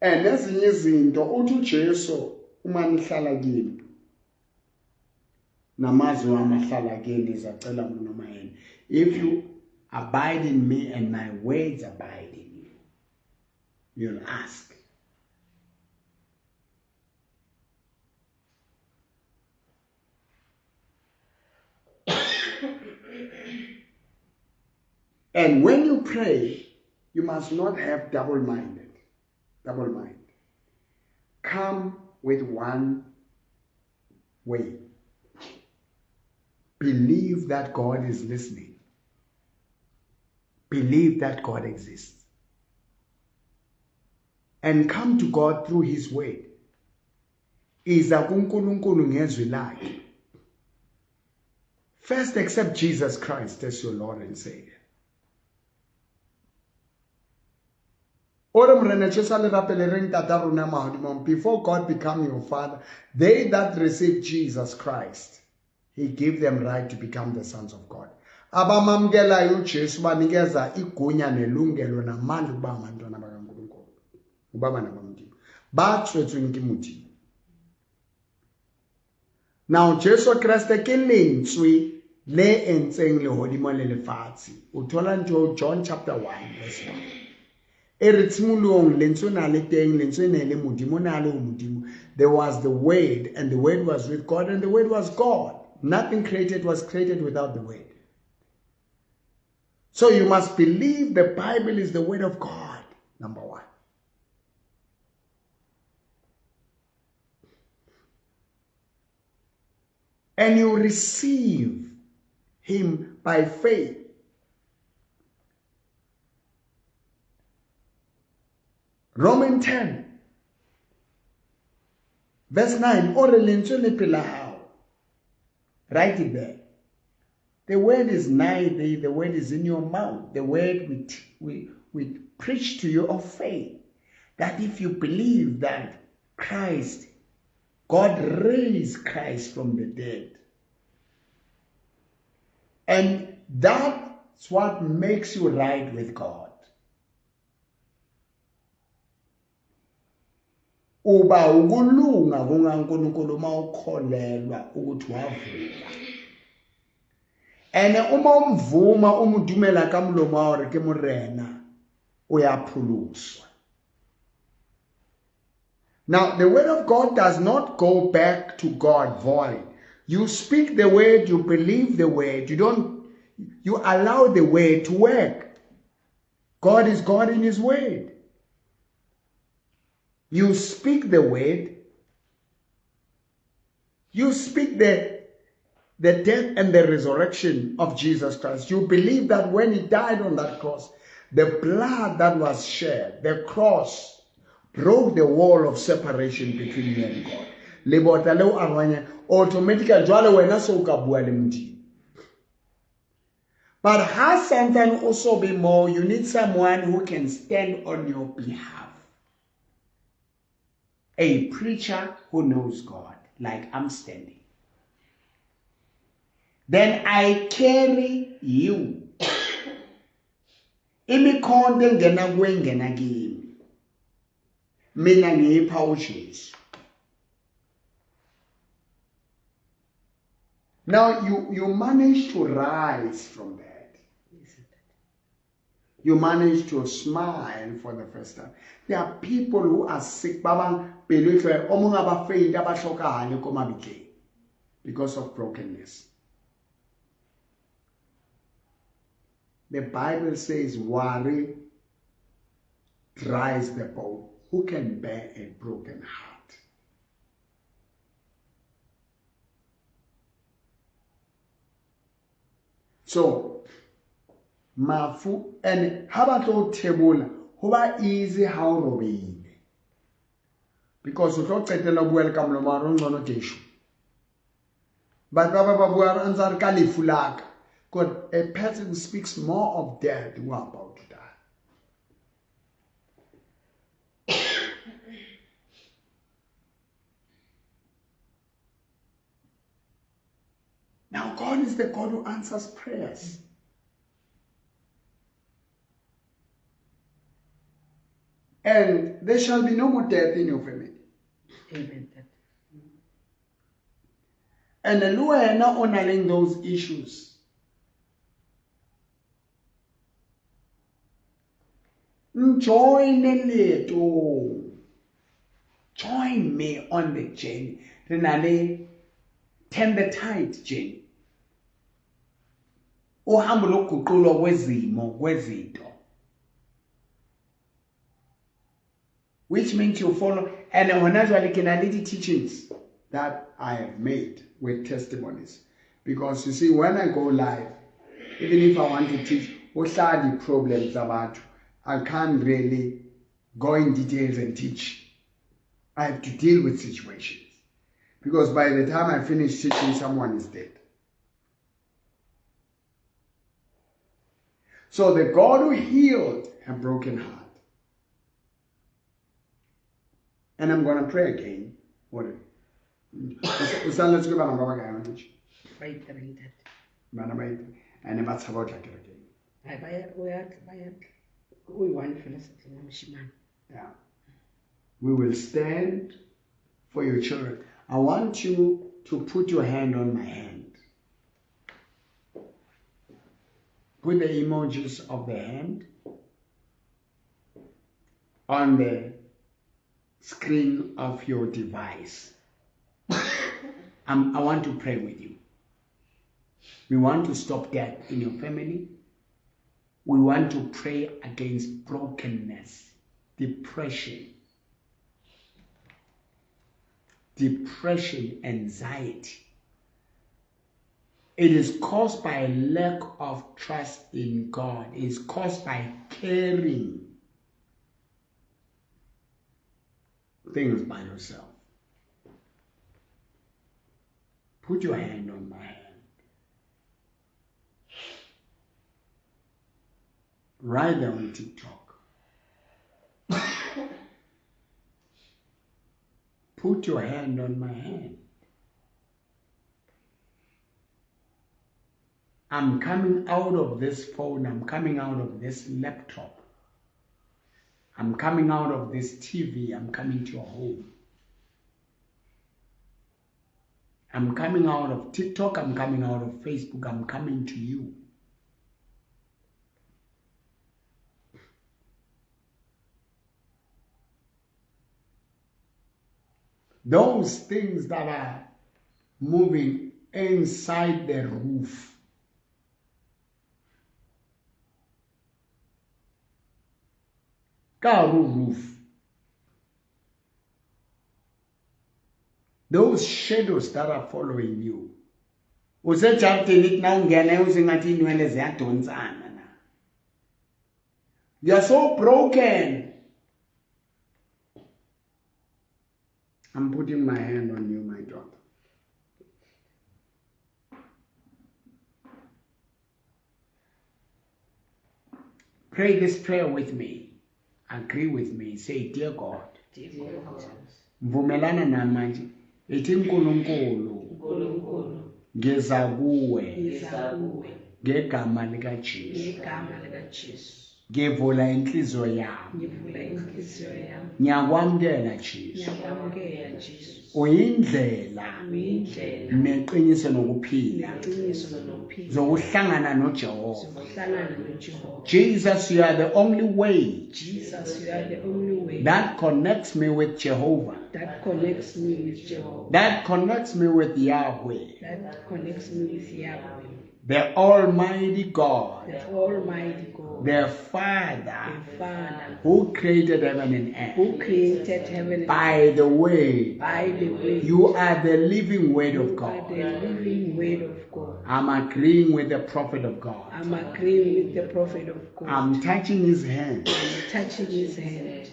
And ezinye izinto uthi uJesu uma nihlala kimi namazwi amahlala kini zacela mina noma yini. If you abide in me and my words abide in you, you'll ask. And when you pray, you must not have double mind. Come with one way. Believe that God is listening. Believe that God exists. And come to God through His word. Iza kuNkulunkulu ngezwi lakhe. First, accept Jesus Christ as your Lord and Savior. Before God become your Father, they that receive Jesus Christ, He gave them right to become the sons of God. Abamamkela uJesu banikeza igunya nelungelo namandla ukuba abantwana bakaNkulunkulu. Ubaba nabamntwana batswetswe nkimuthi. Now Jesu Kriste ke lentswe le entseng le hodimo le lefatshe. Uthola nto John chapter 1 verse 1. There was the Word, and the Word was with God, and the Word was God. Nothing created was created without the Word. So you must believe the Bible is the Word of God, number one. And you receive Him by faith. Romans 10, verse 9. Write it there. The word is nigh thee, the word is in your mouth. The word we preach to you of faith. That if you believe that Christ, God raised Christ from the dead. And that's what makes you right with God. Uba ukulunga kuNkulunkulu mawukholelwa ukuthi wavuka. Ene uma umvuma umudumela kamlomo hore ke morena uyaphuluswa. Now the word of God does not go back to God void. You speak the word, you believe the word, you allow the word to work. God is God in His word. You speak the word. You speak the death and the resurrection of Jesus Christ. You believe that when He died on that cross, the blood that was shed, the cross, broke the wall of separation between you and God. Lebota leo arwanya automatically jwale wena so ka bua le Modimo. But has something also be more, you need someone who can stand on your behalf. A preacher who knows God, like I'm standing. Then I carry you. imikhonto engena kuwe ingena kimi. Mina ngiyipha uJesu. Now you manage to rise from that. You manage to smile for the first time. There are people who are sick because of brokenness. The Bible says worry dries the bone. Who can bear a broken heart? So, mafu and habato tebula huba easy how robin. Because you don't tell them welcome no maron no teshu. But baba babuar ansar kalifulak. God, a person speaks more of death who are about to die. Now God is the God who answers prayers. And there shall be no more death in your family. Amen. And the Lord is not honoring those issues. Join me on the journey. Renale, turn the tide journey. Uhambo lokuqulwa kwezimo kwezinto. Which means you follow, and naturally can I lead teachings that I have made with testimonies. Because you see, when I go live, even if I want to teach, what are the problems about? I can't really go in details and teach. I have to deal with situations. Because by the time I finish teaching, someone is dead. So the God who healed a broken heart. And I'm going to pray again. What? Let's go back and go back. And that's about like it again. Yeah. We will stand for your children. I want you to put your hand on my hand. Put the emojis of the hand on the screen of your device. I want to pray with you. We want to stop death in your family. We want to pray against brokenness, depression, anxiety. It is caused by a lack of trust in God. It is caused by caring things by yourself. Put your hand on my hand. Right there on TikTok. Put your hand on my hand. I'm coming out of this phone. I'm coming out of this laptop. I'm coming out of this TV. I'm coming to your home. I'm coming out of TikTok. I'm coming out of Facebook. I'm coming to you. Those things that are moving inside the roof. Roof. Those shadows that are following you. You are so broken. I'm putting my hand on you, my daughter. Pray this prayer with me. Agree with me. Say, dear God. Mvumelana namanje. Ethi uNkulunkulu. Ngeza kuwe. Ngegama likaJesu. ngivula inhliziyo yami, ngivula inhliziyo yami, ngiyakwamukela Jesu, ngiyakwamukela Jesu, uyindlela uyindlela neqiniso nokuphila neqiniso nokuphila zokuhlangana noJehova. zokuhlangana noJehova. Jesus, you are the only way Jesus, you are the only way that connects me with Jehovah, that connects me with Jehovah, that connects me with Yahweh, that connects me with Yahweh, the Almighty God, the Almighty God, the Father the Father, who created heaven and earth. who created heaven and earth. By the way, By the way, you are the living word of you are God. the living word of God. I'm agreeing with the prophet of God. I'm agreeing with the prophet of God. I'm touching his hand. I'm touching his hand.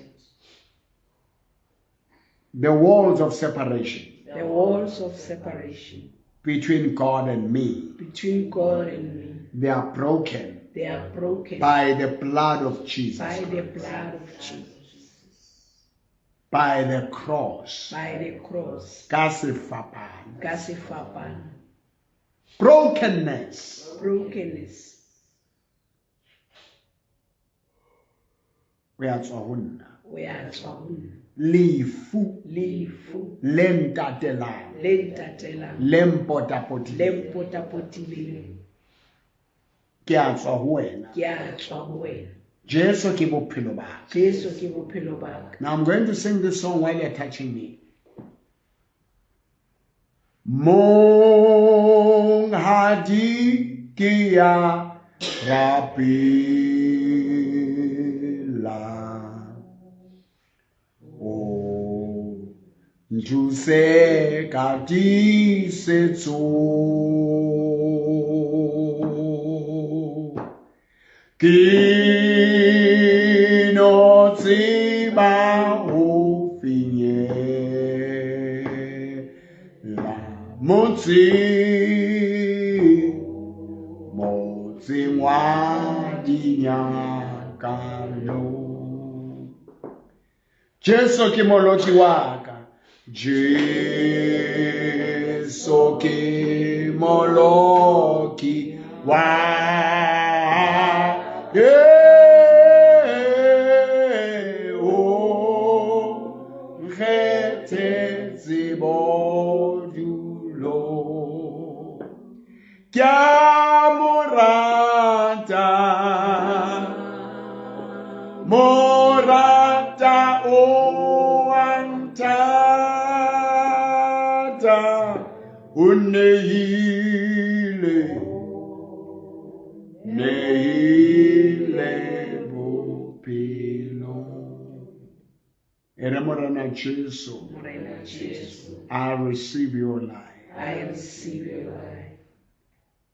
The walls of separation The walls of separation between God and me, between God and me, they are broken they are broken by the blood of Jesus, by the blood of Jesus, by the cross. by the cross. Kasifapana. Kasifapana. Brokenness. Brokenness. Uyatswa honna. Uyatswa honna. Lefu Lefu lentatelano lentatelano lempotapotile lempotapotileng. ke a tswa ho wena. Ke a tswa ho wena. Jesu ke bophelo ba ka. Jesu ke bophelo ba ka. Now I'm going to sing this song while you're touching me. Monghadi ke ya rapela o njuse ka di setso ke no tseba ho finyella motseng wa dinyakalo. Jesu ke molodi wa ka, Jesu ke molodi wa o nkgethetse bodulo. Ke a morata o antata o nehile bophelo. Ere Morena Jesu, Morena Jesu, I receive your life. I receive your life.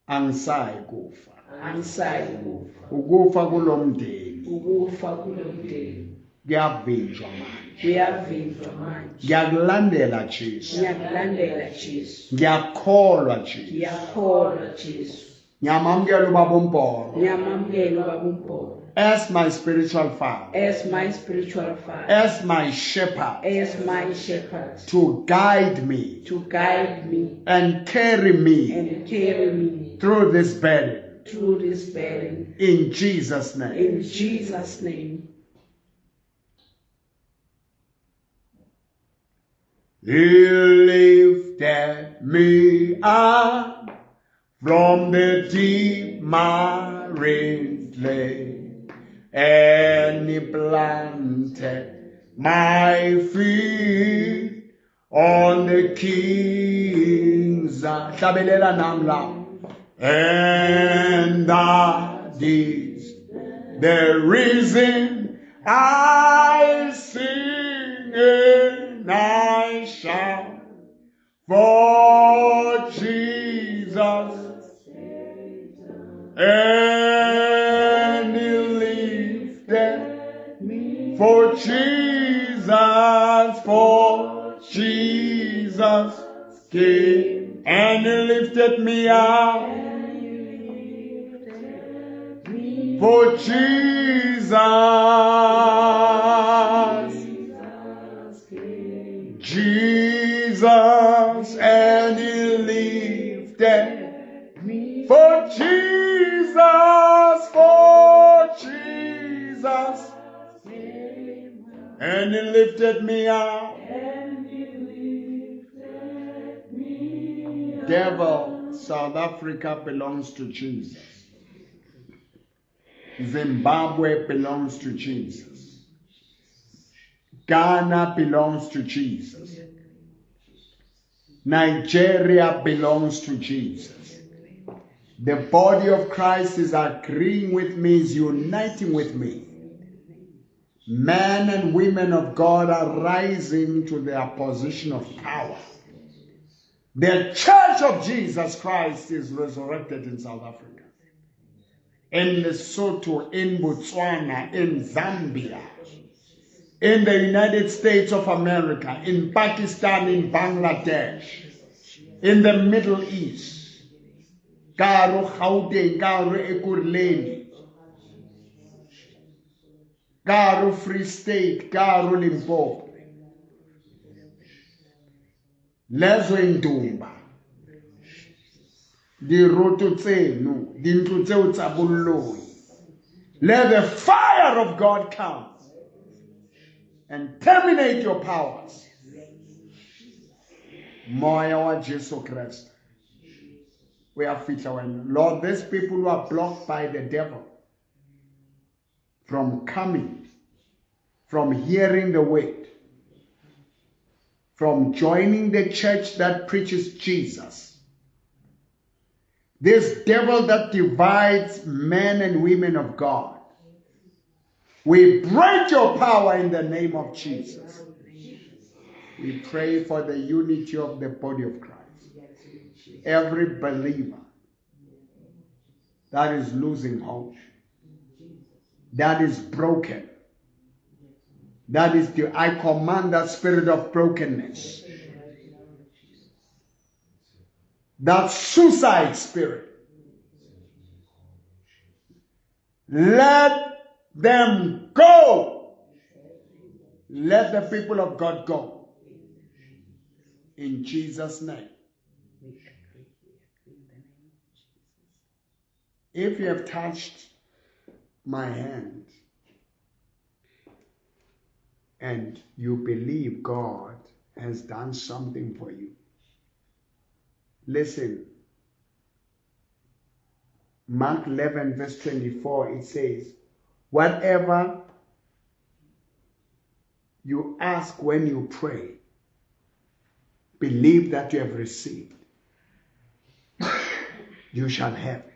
Angisayi kufa. Angisayi kufa. Ukufa kulomndeni Ukufa kulomndeni kuyavinjwa manje. kuyavinjwa manje. Ngiyakulandela Jesu. Ngiyakulandela Jesu. Ngiyakholwa Jesu. Ngiyakholwa Jesu. Ngiyamamukela ubaba uMpolo Ngiyamamukela ubaba uMpolo as my spiritual father, as my spiritual father, as my shepherd, as my shepherd, to guide me to guide me and carry me and carry me through this burden. through this burden. In Jesus' name. In Jesus' name. He lifted me up from the deep marine clay, and he planted my feet on the King's Hlabelela namla. And that is the reason I sing and I shout for Jesus. And he lifted me for Jesus came and he lifted me up for Jesus and he lifted me for Jesus And he lifted me up. Devil, South Africa belongs to Jesus. Zimbabwe belongs to Jesus. Ghana belongs to Jesus. Nigeria belongs to Jesus. The body of Christ is agreeing with me, is uniting with me. Men and women of God are rising to their position of power. The Church of Jesus Christ is resurrected in South Africa, in Lesotho, in Botswana, in Zambia, in the United States of America, in Pakistan, in Bangladesh, in the Middle East, Karo Gauteng, Karo Ekurhuleni, Karo Free State, Karo Limpopo, Lezo Indumba, diroto tsenu, dintlo tseo tsa bolloi. Let the fire of God come and terminate your powers. Moya wa Jesu Christ. We are fit our Lord, these people who are blocked by the devil from coming, from hearing the word, from joining the church that preaches Jesus. This devil that divides men and women of God, we break your power in the name of Jesus. We pray for the unity of the body of Christ. Every believer that is losing hope, that is broken, I command that spirit of brokenness, that suicide spirit, let them go. Let the people of God go. In Jesus' name. If you have touched my hand and you believe God has done something for you, listen. Mark 11 verse 24, it says, whatever you ask when you pray, believe that you have received, you shall have it.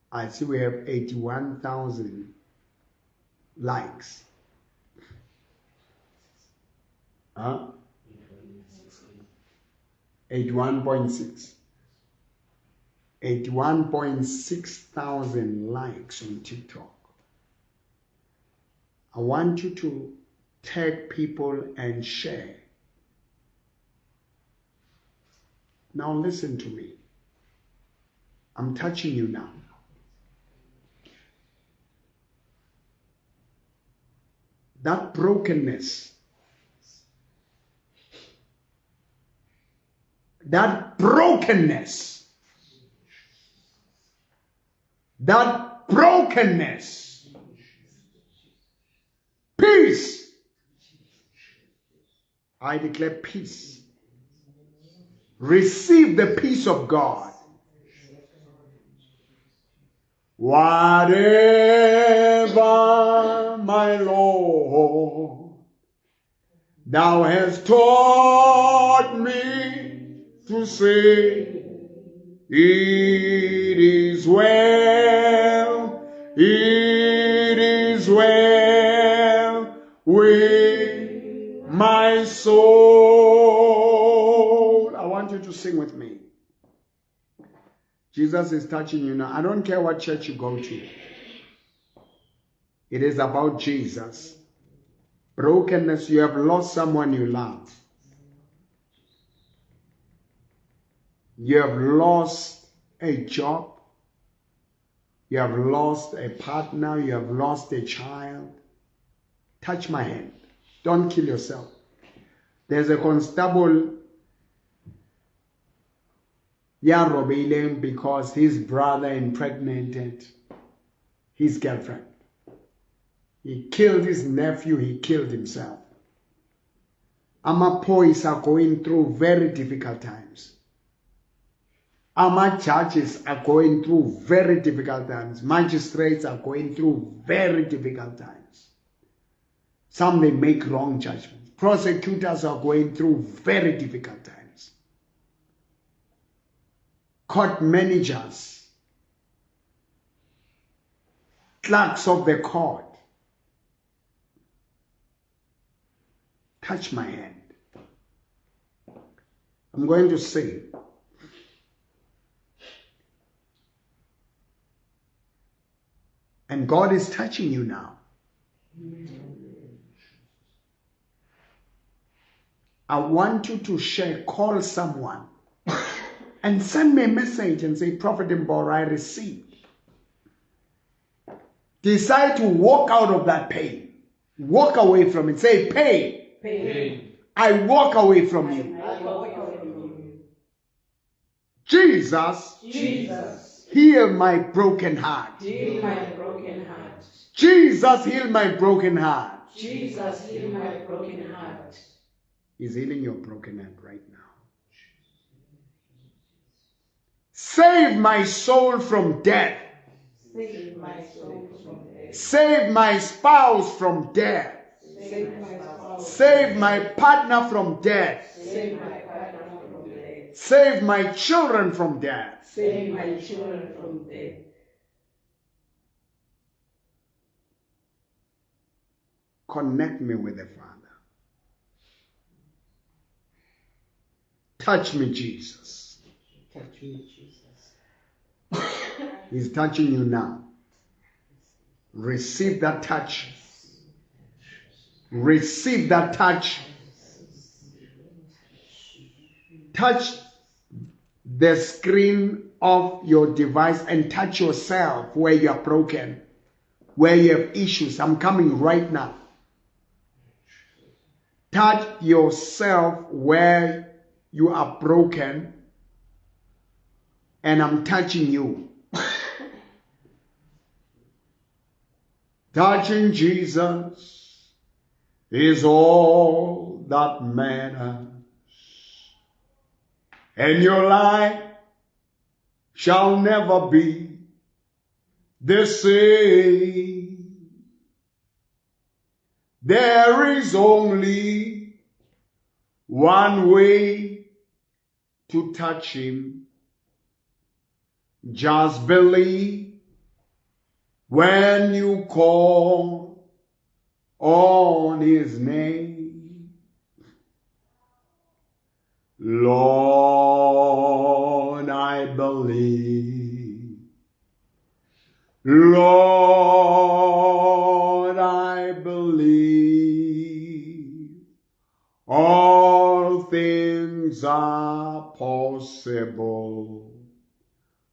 I see we have 81,000 likes. 81.6. 81.6 thousand likes on TikTok. I want you to tag people and share. Now listen to me. I'm touching you now. That brokenness, that brokenness, peace. I declare peace. Receive the peace of God. Whatever, my Lord, thou hast taught me to say, it is well with my soul. I want you to sing with me. Jesus is touching you now. I don't care what church you go to. It is about Jesus. Brokenness, you have lost someone you love. You have lost a job. You have lost a partner. You have lost a child. Touch my hand. Don't kill yourself. There's a constable. ya robaileng because his brother impregnated his girlfriend. He killed his nephew, he killed himself. Amaphoyisa are going through very difficult times. Our judges are going through very difficult times. Magistrates are going through very difficult times. Some they make wrong judgments. Prosecutors are going through very difficult times. Court managers, clerks of the court, touch my hand. I'm going to say, and God is touching you now. I want you to share, call someone and send me a message and say, Prophet Mbora, I received. Decide to walk out of that pain. Walk away from it. Say, pain. Pain. I walk away from you. I walk away from you. Jesus. Jesus. Heal my broken heart. Heal my broken heart. Jesus, heal my broken heart. Jesus, heal my broken heart. He's healing your broken heart right now. Save my soul from death. Save my soul from death. Save my spouse from death. Save my spouse. Save my partner from death. Save my partner from death. Save my children from death. Save my children from death. Connect me with the Father. Touch me, Jesus. Touch me, Jesus. He's touching you now. Receive that touch. Receive that touch. Touch the screen of your device and touch yourself where you are broken, where you have issues. I'm coming right now. Touch yourself where you are broken, and I'm touching you. Touching Jesus is all that matters, and your life shall never be the same. There is only one way to touch him. Just believe when you call on his name. Lord, I believe. Lord, I believe. All things are possible.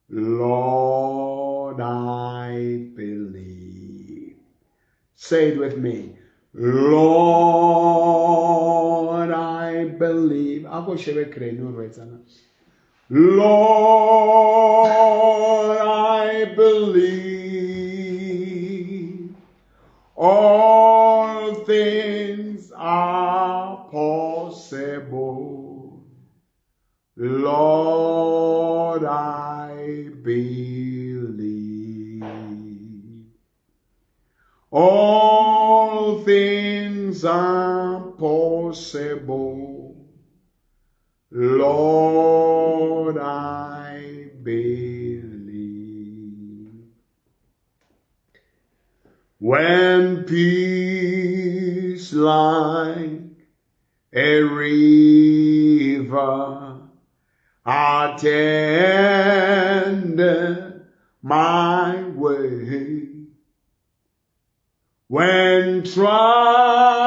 Lord, I believe. Say it with me. Lord, I believe. Lord, I believe. All things are possible. Lord, I believe. All things are possible. Lord, I believe. When peace like a river attended my way, when trouble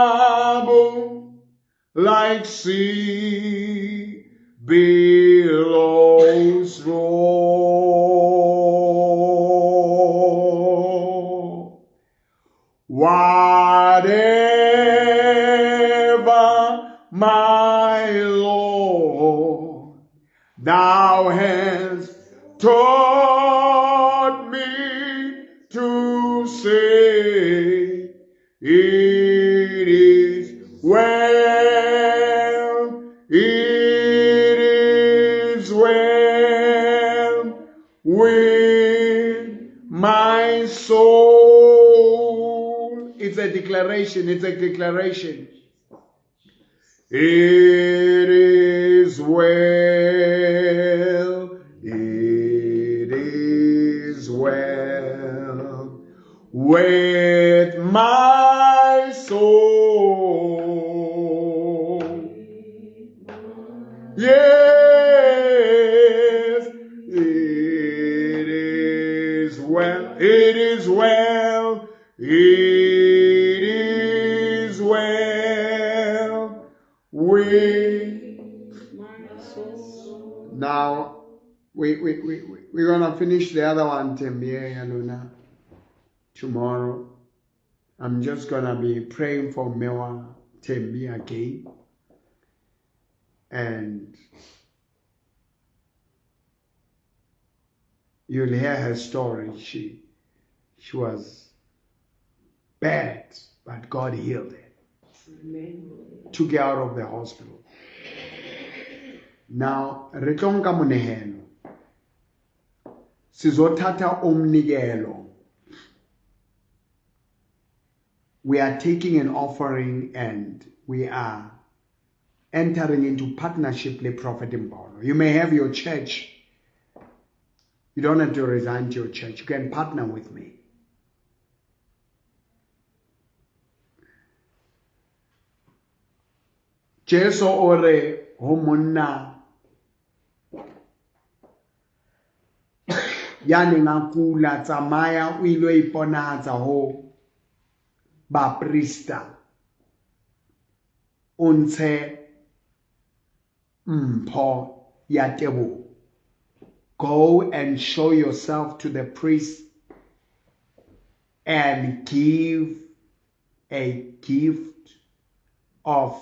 like sea billows roll, whatever my Lord thou thou hast taught me to say, it is well, it is well with my soul. It's a declaration, it's a declaration. It is well, it is well with my soul. Yes, it is well, it is well, it is well with my soul. Now, we're going to finish the other one, Tembie Luna, tomorrow. I'm just going to be praying for Mewa Tembie again. And you'll hear her story. She was bad, but God healed her. Amen. Took her out of the hospital. Now, retonka munehelo. Sizotata omnigelo. We are taking an offering and we are entering into partnership with Prophet Mboro. You may have your church. You don't have to resign to your church. You can partner with me. Jesu ore homonna yani ngakula tsamaya o ile iponahatsa ho ba priester o ntshe mpho ya tebo. Go and show yourself to the priest and give a gift of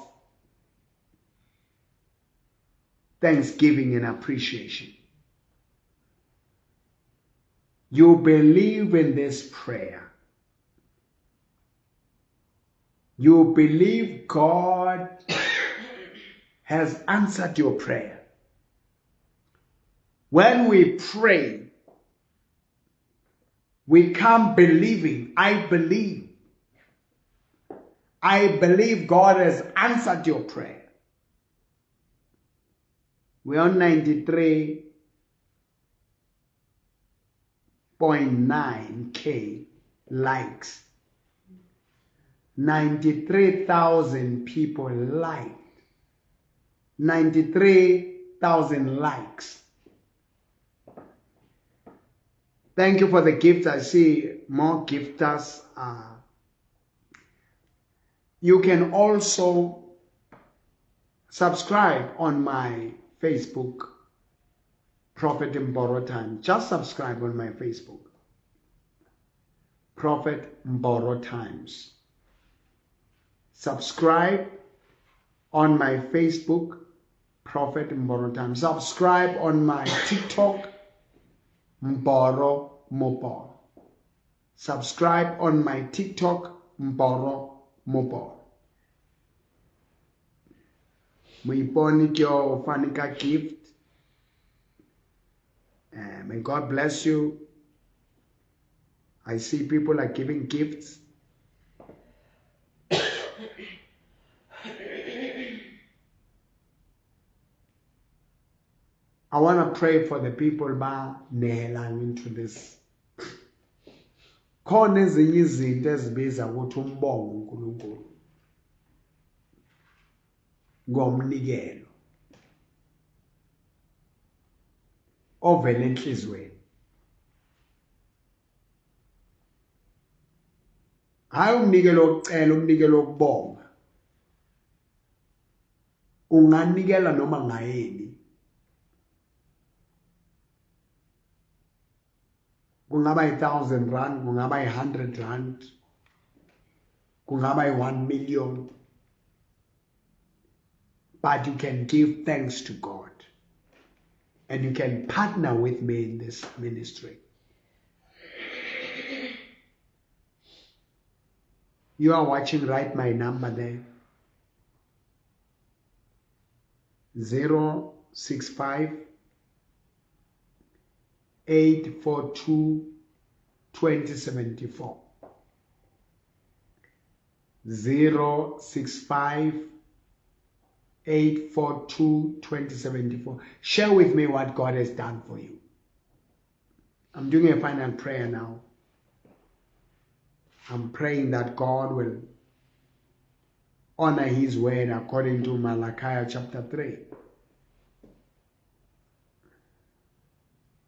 thanksgiving and appreciation. You believe in this prayer. You believe God has answered your prayer. When we pray, we come believing. I believe God has answered your prayer. We're on 93.9K likes. 93,000 people liked. 93,000 likes. Thank you for the gifts. I see more gifters. You can also subscribe on my Facebook, Prophet Mboro Times. Just subscribe on my Facebook, Prophet Mboro Times. Subscribe on my Facebook, Prophet Mboro Times. Subscribe on my TikTok, Mboro Mopor. Subscribe on my TikTok, Mboro Mopor. Muiponi kyo fanika gift. May God bless you. I see people are giving gifts. I want to pray for the people ba nehelang into this. Khona ezinye izinto ezibiza ukuthi umbongo uNkulunkulu ngomnikelo ovela enhlizweni. Hayi umnikelo wokucela, umnikelo wokubonga. Unganikela noma ngayeni. Kungaba 1,000 rand, kungaba 100 rand, kungaba 1 million. But you can give thanks to God. and you can partner with me in this ministry. You are watching, write my number there. 065 842 2074. 065 842 2074. Share with me what God has done for you. I'm doing a final prayer now. I'm praying that God will honor his word according to Malachi chapter 3.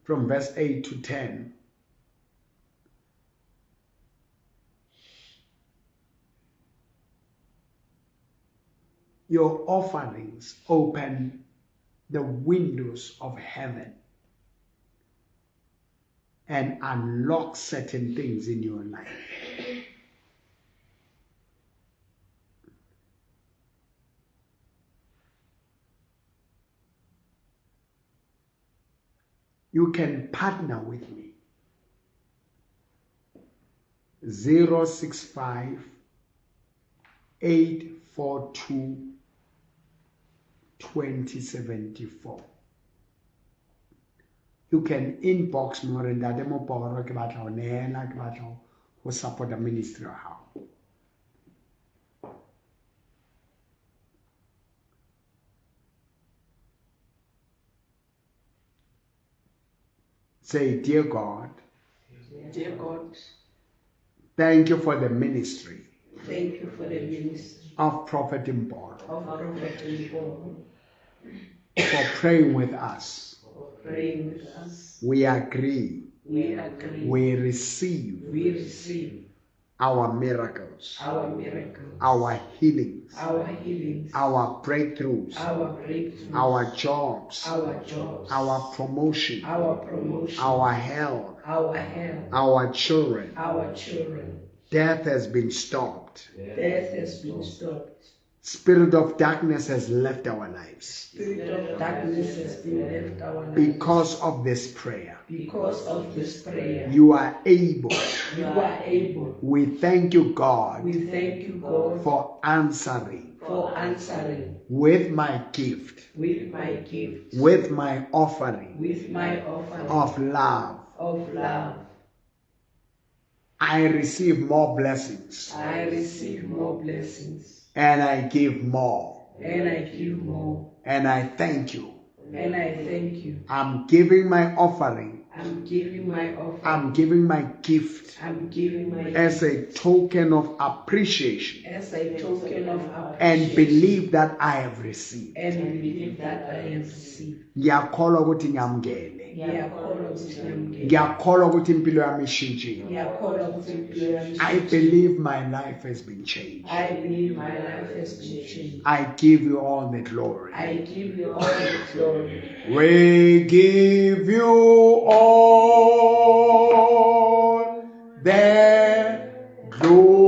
From verse 8 to 10. Your offerings open the windows of heaven and unlock certain things in your life. You can partner with me. 065 842 2074. You can inbox more and that demo power ke batla ho nela ke batla ho support the ministry of how. Say, dear God, thank you for the ministry. Thank you for the ministry of Prophet Mboro. For praying with us. We agree. We receive our miracles, our healings, our breakthroughs, our jobs, our promotion, our health, our children. Death has been stopped. Spirit of darkness has left our lives. Because of this prayer. You are able. We thank you, God. For answering. With my gift. With my offering. Of love. I receive more blessings. And I give more. And I thank you. I'm giving my offering. I'm giving my gift. As a token of appreciation. And believe that I have received. Ngiyakholwa ukuthi ngiyamngene. Ngiyakholwa ukuthi impilo yami ishintshile. I believe my life has been changed. I give you all the glory. We give you all the glory.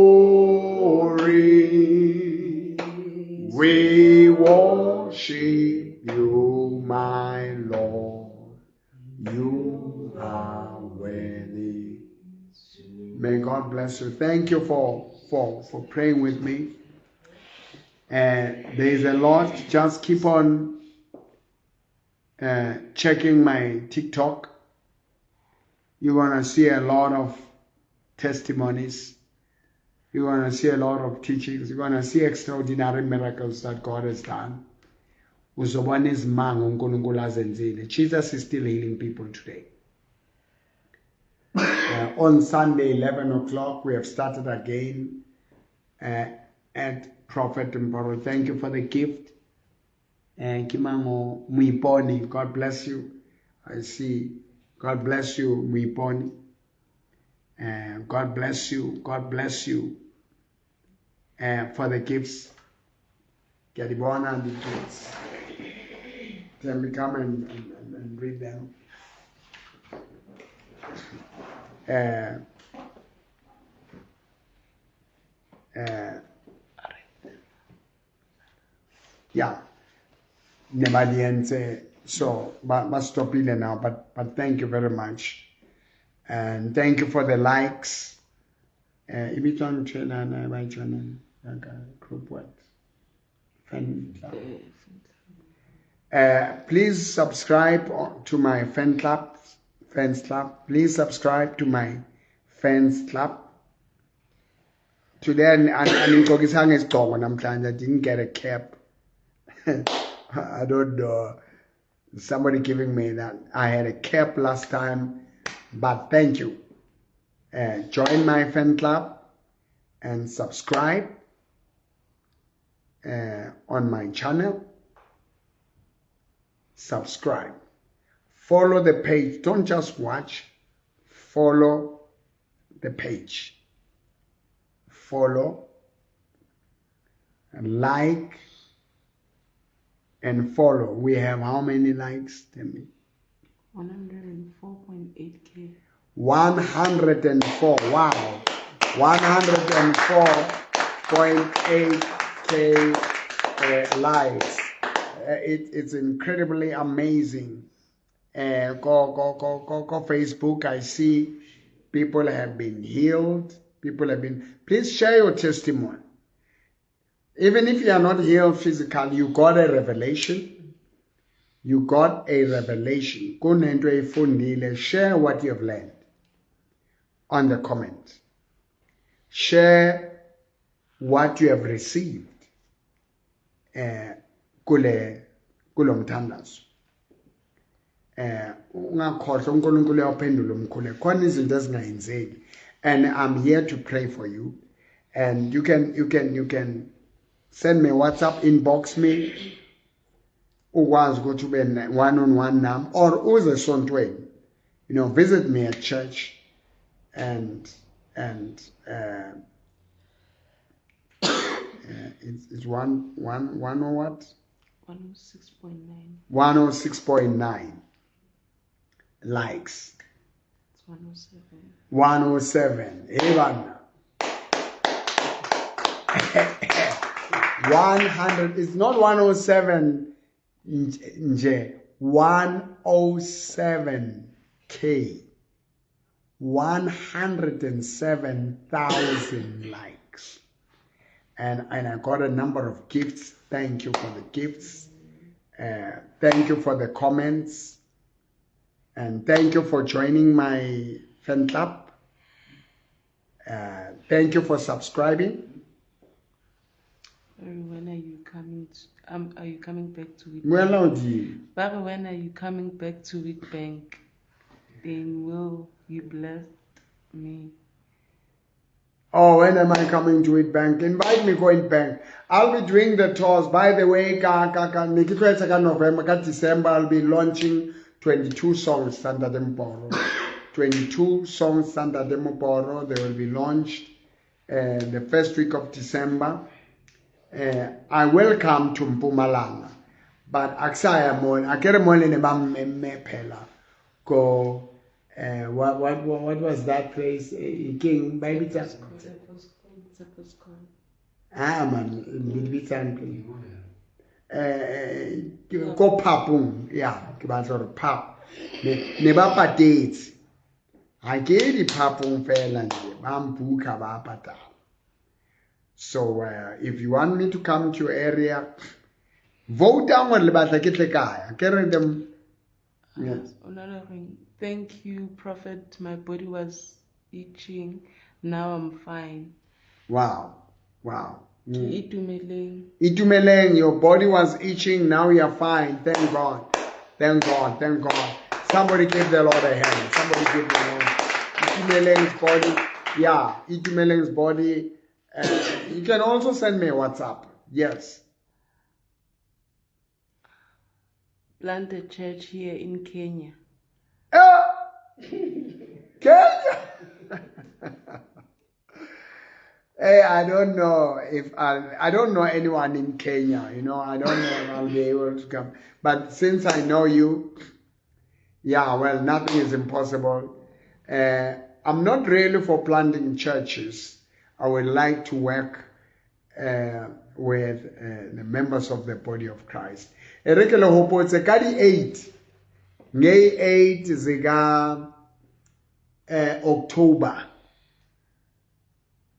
We worship you, my Lord. You are worthy. May God bless you. Thank you for praying with me. There is a lot. Just keep on checking my TikTok. You're going to see a lot of testimonies. You're going to see a lot of teachings. You're going to see extraordinary miracles that God has done. Jesus is still healing people today. On Sunday, 11 o'clock, we have started again at Prophet Mboro. Thank you for the gift. Kimango Muiponi, God bless you. I see. God bless you, Muiponi. God bless you. God bless you for the gifts. Get the one and the gifts. Then we come and read them. Yeah. Nebadiense So, but stop it now. But thank you very much, and thank you for the likes. If you don't group what? Fan club. Please subscribe to my fans club. Please subscribe to my fans club. Today, I didn't get a cap. I don't know. Somebody giving me that. I had a cap last time, but thank you. Join my fan club and subscribe on my channel. Subscribe. Follow the page. Don't just watch. Follow the page. Follow and like and follow. We have how many likes? Tell me. 104.8K. 104. Wow. 104.8K likes. It's incredibly amazing. Go Facebook. I see people have been healed. Please share your testimony. Even if you are not healed physically, you got a revelation. You got a revelation. Share what you have learned on the comment. Share what you have received. Kulomthandazo. Ungakhohlwa uNkulunkulu uyaphendula umkhuleko. Khona izinto ezingayenzeki. And I'm here to pray for you. And you can send me WhatsApp, inbox me. Ukwazi ukuthi ube one-on-one nami or uze esontweni. Visit me at church and it's one or what? 106.9. 106.9 likes. It's 107. 107. Evan. 100. It's not 107. Nje. 107K. 107,000 likes. And I got a number of gifts. Thank you for the gifts. Thank you for the comments. And thank you for joining my fan club. Thank you for subscribing. When are you coming? Are you coming back to Wheatbank? Well, Baba, when are you coming back to Wheatbank? Then will you bless me? Oh, when am I coming to Wheatbank? Invite me to Wheatbank. I'll be doing the tours. By the way, November, December, I'll be launching 22 songs under the Mporo. 22 songs under the Mporo. They will be launched the first week of December. I will come to Mpumalanga, but Aksaya Mol, Akere Mol in Mepela. Go. What was that place? King baby It's man, go papung, yeah, kibazo pap. Neba dates. I gave the papung fella bambuka bapata. So if you want me to come to your area, vote down on the carry them. Yes. Thank you, Prophet. My body was itching. Now I'm fine. Wow. Itumeleng, your body was itching. Now you're fine. Thank God. Somebody give the Lord a hand. Somebody give the Lord. Itumeleng's body. Yeah, Itumeleng's body. You can also send me a WhatsApp. Yes. Plant a church here in Kenya. Kenya? Hey, I don't know if I don't know anyone in Kenya. I don't know if I'll be able to come. But since I know you, yeah, well, nothing is impossible. I'm not really for planting churches. I would like to work with the members of the body of Christ. e re ke le hopotse ka di 8 nge 8 zika October,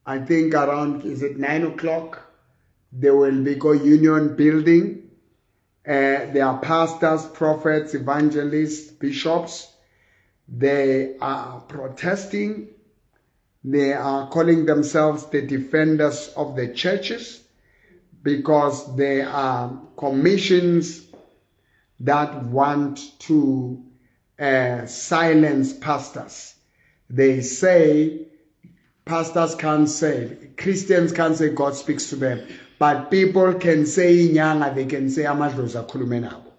I think around, is it 9 o'clock? There will be Union Building. There are pastors, prophets, evangelists, bishops. They are protesting. They are calling themselves the defenders of the churches because they are commissions that want to silence pastors. They say pastors can't say, Christians can't say God speaks to them, but people can say inyanga, they can say amadlozi akhulume nabo.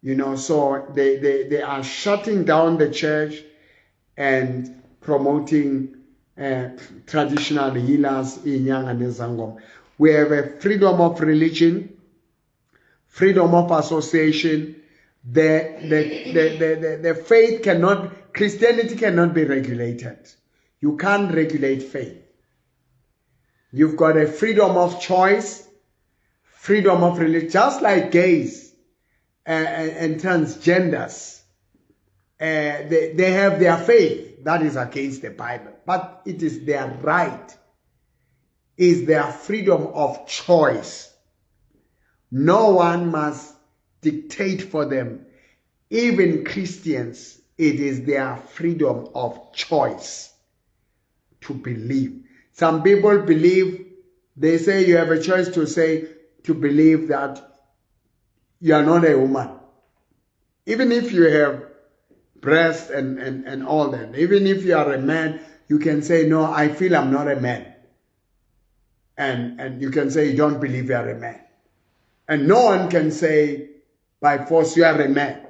You know, so they are shutting down the church and promoting traditional healers, inyanga nezangoma. We have a freedom of religion, freedom of association. The faith cannot, Christianity cannot be regulated. You can't regulate faith. You've got a freedom of choice, freedom of religion, just like gays and transgenders. They have their faith. That is against the Bible. But it is their right. Is their freedom of choice. No one must dictate for them. Even Christians, it is their freedom of choice to believe. Some people believe, they say you have a choice to believe that you are not a woman. Even if you have breasts and all that, even if you are a man, you can say, no, I feel I'm not a man. And you can say you don't believe you are a man. And no one can say by force you are a man.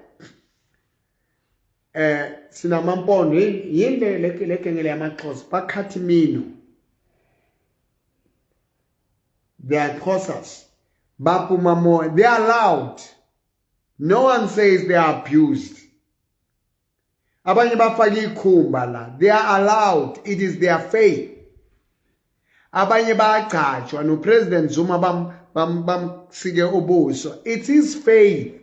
Sinamampondo yinde lekengele yamaXhosa bakhathimino. They are Xhosas. Bapumamo, they are allowed. No one says they are abused. Abanye bafaki ikhumba la. They are allowed. It is their faith. Abanye bagcatshwa no President Zuma bamsike ubuso. It's his faith.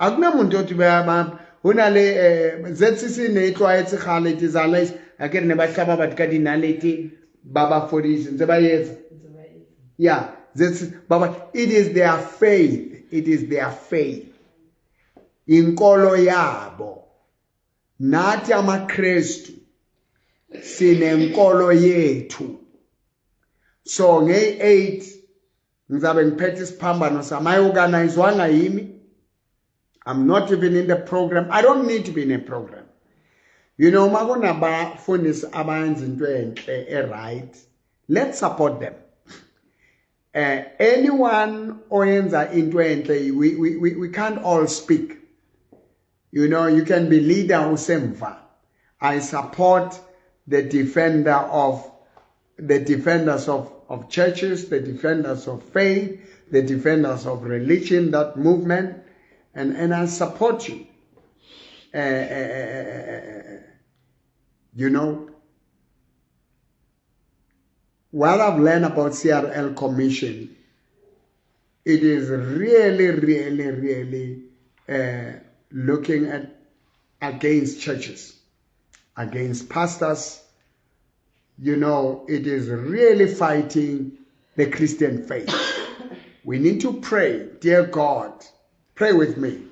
Akunamuntu othi bayaba unale ZCC netwa ethi khale tizalais akere ne bahlaba bathi ka dinaleti baba fodisi ntse bayetsa. Yeah, Baba, it is their faith. It is their faith. Inkolo yabo. Nathi amaKristu sinenkolo yethu. So nge-8 ngizabe ngiphethe isiphambano sami ayorganizwanga yimi. I'm not even in the program. I don't need to be in a program. You know, makunabafundisi abenza into enhle right. Let's support them. Anyone oyenza into enhle, we can't all speak. You know, you can be leader usemva. I support the defenders of churches, the defenders of faith, the defenders of religion, that movement, and I support you. You know, what I've learned about CRL Commission, it is really looking at against churches, against pastors. You know, it is really fighting the Christian faith. We need to pray, dear God, pray with me,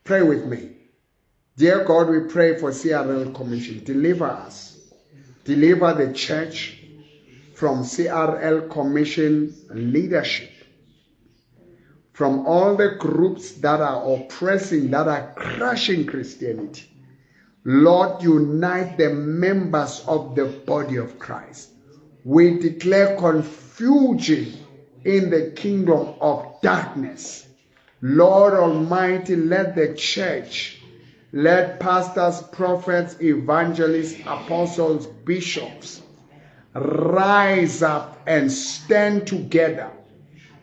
pray with me. Dear God, we pray for CRL Commission. Deliver us, deliver the church from CRL Commission leadership, from all the groups that are oppressing, that are crushing Christianity. Lord, unite the members of the body of Christ. We declare confusion in the kingdom of darkness. Lord Almighty, let the church, let pastors, prophets, evangelists, apostles, bishops rise up and stand together.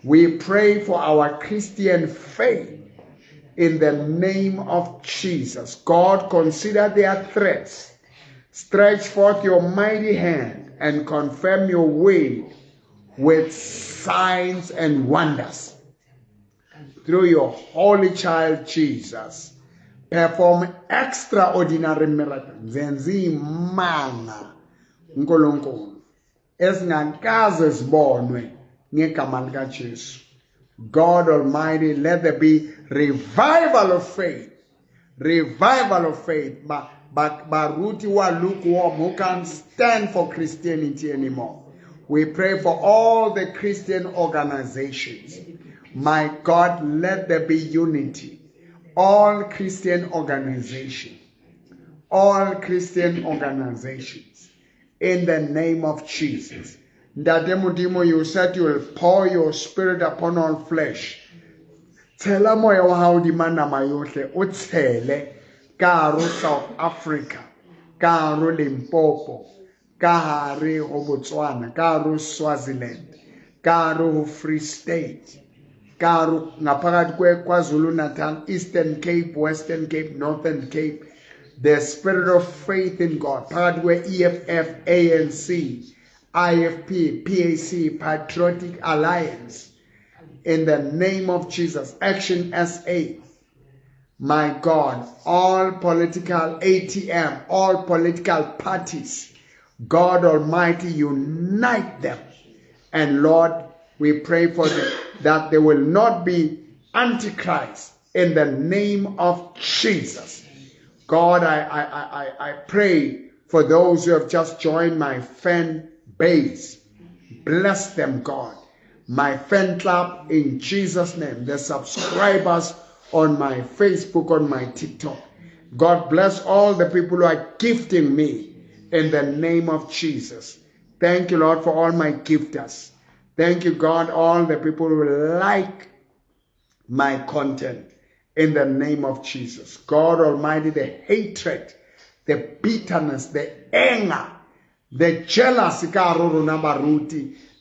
We pray for our Christian faith in the name of Jesus. God, consider their threats. Stretch forth your mighty hand and confirm your way with signs and wonders. through your holy child Jesus. Perform extraordinary miracles. Zenzi imanga uNkulunkulu ezingakaze zibonwe ngegama lika Jesu. God Almighty, let there be revival of faith. Revival of faith. Baruti wa lukewarm who can't stand for Christianity anymore. We pray for all the Christian organizations. My God, let there be unity. All Christian organizations. All Christian organizations. In the name of Jesus. Ndademudimo, you said you will pour your spirit upon all flesh. Tela moya wa hao di mana mayohle utsele karo South Africa, karo Limpopo, kahare ho Botswana, karo Swaziland, karo Free State, karo ngaphakathi kweKwaZulu Natal, Eastern Cape, Western Cape, Northern Cape. The spirit of faith in God. Phakathi kwe-EFF, ANC, IFP, PAC, Patriotic Alliance. In the name of Jesus, Action SA. My God, all political ATM, all political parties, God Almighty, unite them. And Lord, we pray for them that there will not be Antichrist in the name of Jesus. God, I pray for those who have just joined my fan base. Bless them, God. My fan club in Jesus' name. The subscribers on my Facebook, on my TikTok. God bless all the people who are gifting me in the name of Jesus. Thank you, Lord, for all my gifters. Thank you, God, all the people who like my content in the name of Jesus. God Almighty, the hatred, the bitterness, the anger, the jealousy,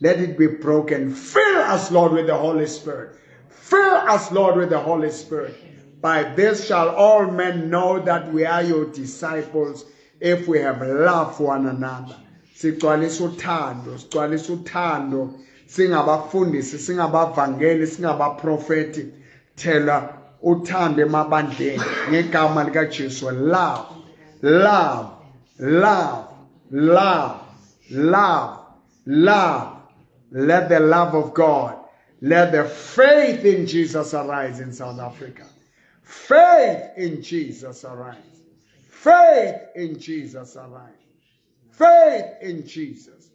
let it be broken. Fill us, Lord, with the Holy Spirit. Fill us, Lord, with the Holy Spirit. By this shall all men know that we are your disciples, if we have love for one another. Sigcwalisa uthando, singabafundisi, singabavangeli, singabaprofeti. Thela uthando emabandleni ngegama lika Jesu. Love, love, love, love, love, love. Let the love of God, let the faith in Jesus arise in South Africa. Faith in Jesus arise. Faith in Jesus arise. Faith in Jesus.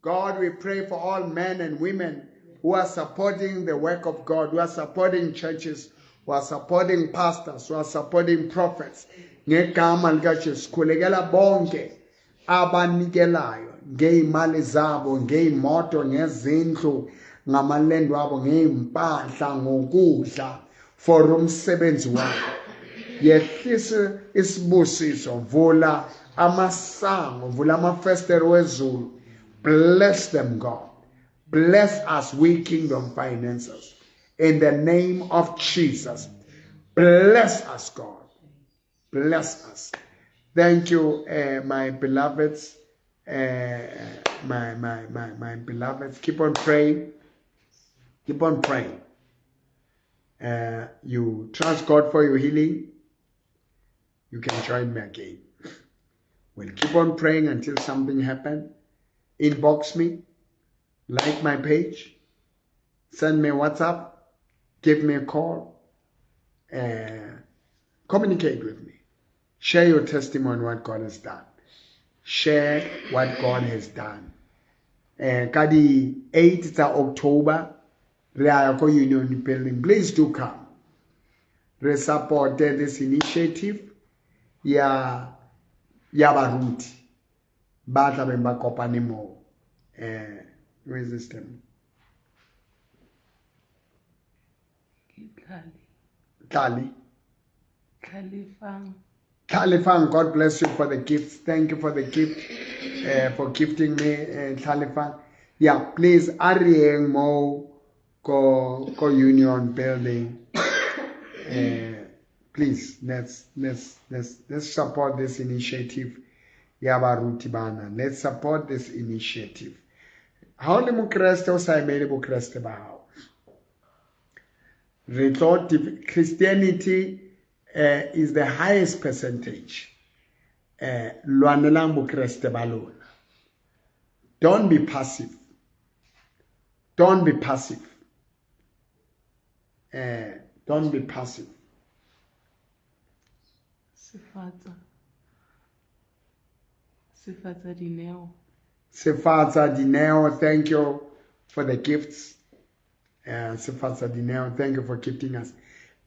God, we pray for all men and women who are supporting the work of God, who are supporting churches, who are supporting pastors, who are supporting prophets. Ngegama lika Jesu, khulekela bonke abanikelayo ngeimali zabo, ngeimoto, ngezindlu, ngamalendo abo, ngeimpahla, ngokudla for umsebenzi wabo. Yehlisa isibusiso, vula amasango, vula amafestere wezulu. Bless them, God. Bless us, we kingdom financiers. In the name of Jesus. Bless us, God. Bless us. Thank you, my beloveds. My beloveds. Keep on praying. Keep on praying. You trust God for your healing. You can join me again. We'll keep on praying until something happens. Inbox me. Like my page. Send me a WhatsApp. Give me a call. Communicate with me. Share your testimony what God has done. Share what God has done. Kadi 8th October, Riayako Union Building. Please do come. We supported this initiative. Ya Baruti. Bata bemba kopanimo. Where is this thing? Kali. Khalifang, God bless you for the gift. Thank you for the gift, for gifting me, Khalifang. Yeah, please, Arieng Mo Ko Union Building. Please, let's support this initiative. Yabaruti Bana. Let's support this initiative. How the Mukreste was I made Bukreste Bahao. Christianity is the highest percentage. Lwanelang bokreste ba lona. Don't be passive. Don't be passive. Don't be passive. Sifatsa Dineo. Sifatsa Dineo, thank you for the gifts. Sifatsa Dineo, thank you for gifting us.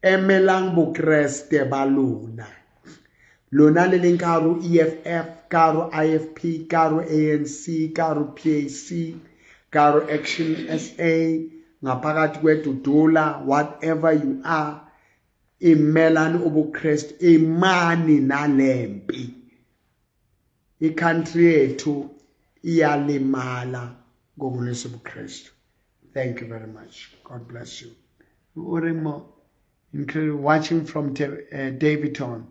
Emelang bokreste ba lona. Lona le leng ka ro EFF, ka ro IFP, ka ro ANC, ka ro PAC, ka ro Action SA, ngaphakathi kwethu dola, whatever you are, imelani ubuKristu, imani nalempi. I-country yethu iyalimala ngokwesu ubuKristu. Thank you very much. God bless you. Urimo, incredible, watching from Davidton.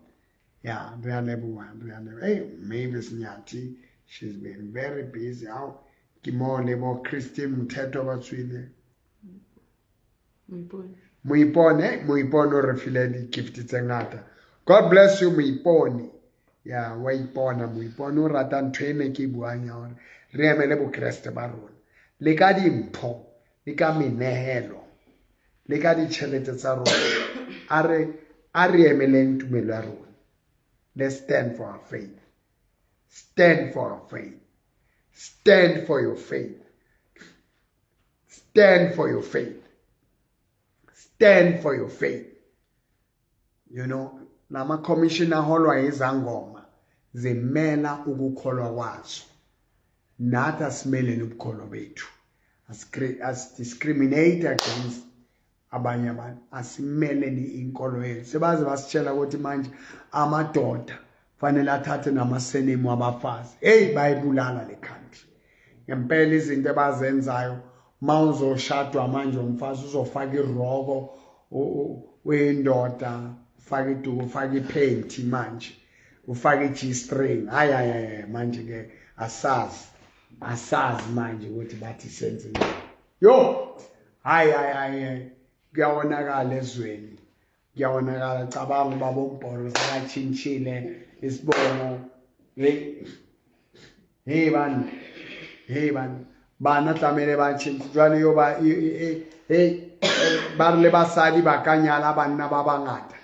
Yeah, hey, Mavis Nyati, she's been very busy. How Kimole, Christine Mteto Batswile. Muipone refileli gift tsengata. God bless you, Muipone. Yeah, Waipona, Muipone, Ratan Treme Kibuanya, Remele Bukreste Baron. Legadi Mpo, Legami Nehelo, Legadi Chelete Zaro, Ariemeleng to Melaron. Let's stand for our faith. Stand for our faith. Stand for your faith. Stand for your faith. Stand for your faith. You know, Nama Commissioner Holwa izangoma zimela ukukholwa kwazo. Nathi asimele ukukholwa bethu. As discriminate against abanye abantu asimele ni inkolo yethu. Sebaze basitshela ukuthi manje amadoda fanele athathe namasenemu abafazi. Hey, bayibulala le country. Ngempela izinto abazenzayo mawuzoshadwa manje umfazi uzofaka iroko wendoda, ufaka iduku, ufaka iphenti manje, ufaka i-G-string. Hayi manje ke asazi manje ukuthi bathi senze. Yo, hayi kuyawonakala ezweni. Kuyawonakala cabanga ubaba uMbholo sekatshintshile isibongo. Hey bana tlamele ba tshintshe jwale yo ba ba re le basadi ba ka nyala banna ba bangata.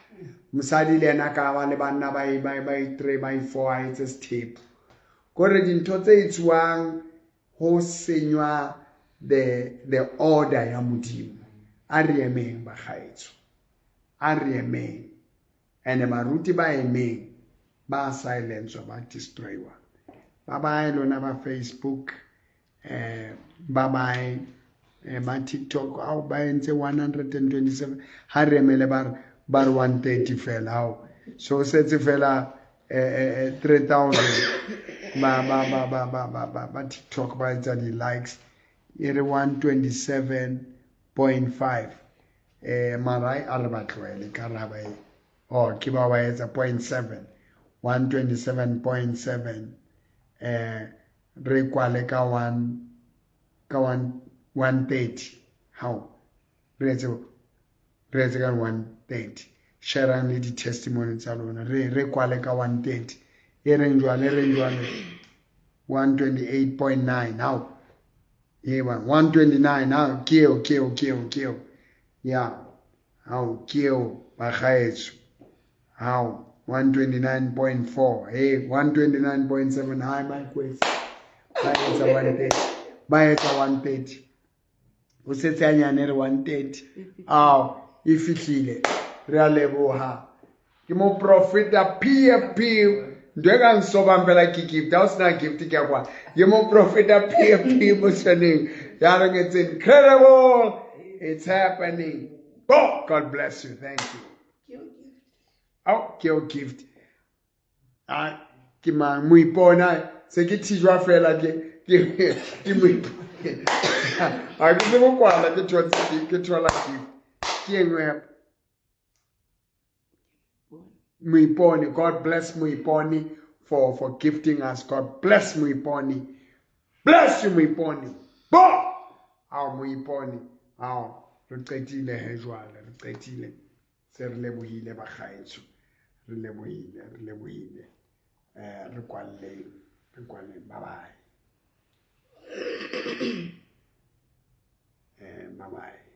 Mosadi le ena ka ba le banna ba 3 ba 4 a etse step. Gore dintho tse itsuwang ho senywa the order ya Modimo. A re emeng ba gaetso. A re emeng. Ene baruti ba emeng ba silence ba destroywa. Bye lona ba Facebook. Bye ba TikTok. How ba entse 127. Ha re emele bar 130 fela how. So setse fela 3000 ba TikTok ba etsa di likes. Ere 127.5. Marai a re ba tloele ka ra ba ke ba etsa 0.7. 127.7. Re kwale ka 130. How? Re etse ka 130. Share ni di testimony tsa lona. Re kwale ka 130. E reng jwale 128.9. How? Yeah, 129. How? Kill. Yeah. How? Kill. Bagaetso. How? 129.4. Hey, 129.7. Hi, my quiz. Buy it at 130. O setse a nyane re 130. E fihlile. Re a leboha. Ke mo profeta PFP. Ndweka nsobambela ki gift. Ha o sena gift ke kwa. Ke mo profeta PFP mo tshwaneng. Ya re it's incredible. It's happening. Oh, God bless you. Thank you. Oh, ke gift. Ke mang muipona se ke tijwa fela ke muipona. A ke se mo kwala ke thola gift. Ke engwe Muiponi. God bless Muiponi for gifting us. God bless Muiponi. Bless you Muiponi. Bo! Muiponi. re qetile he jwale re qetile se re lebohile bakgaetsho re lebohile re kwalleng bye bye bye bye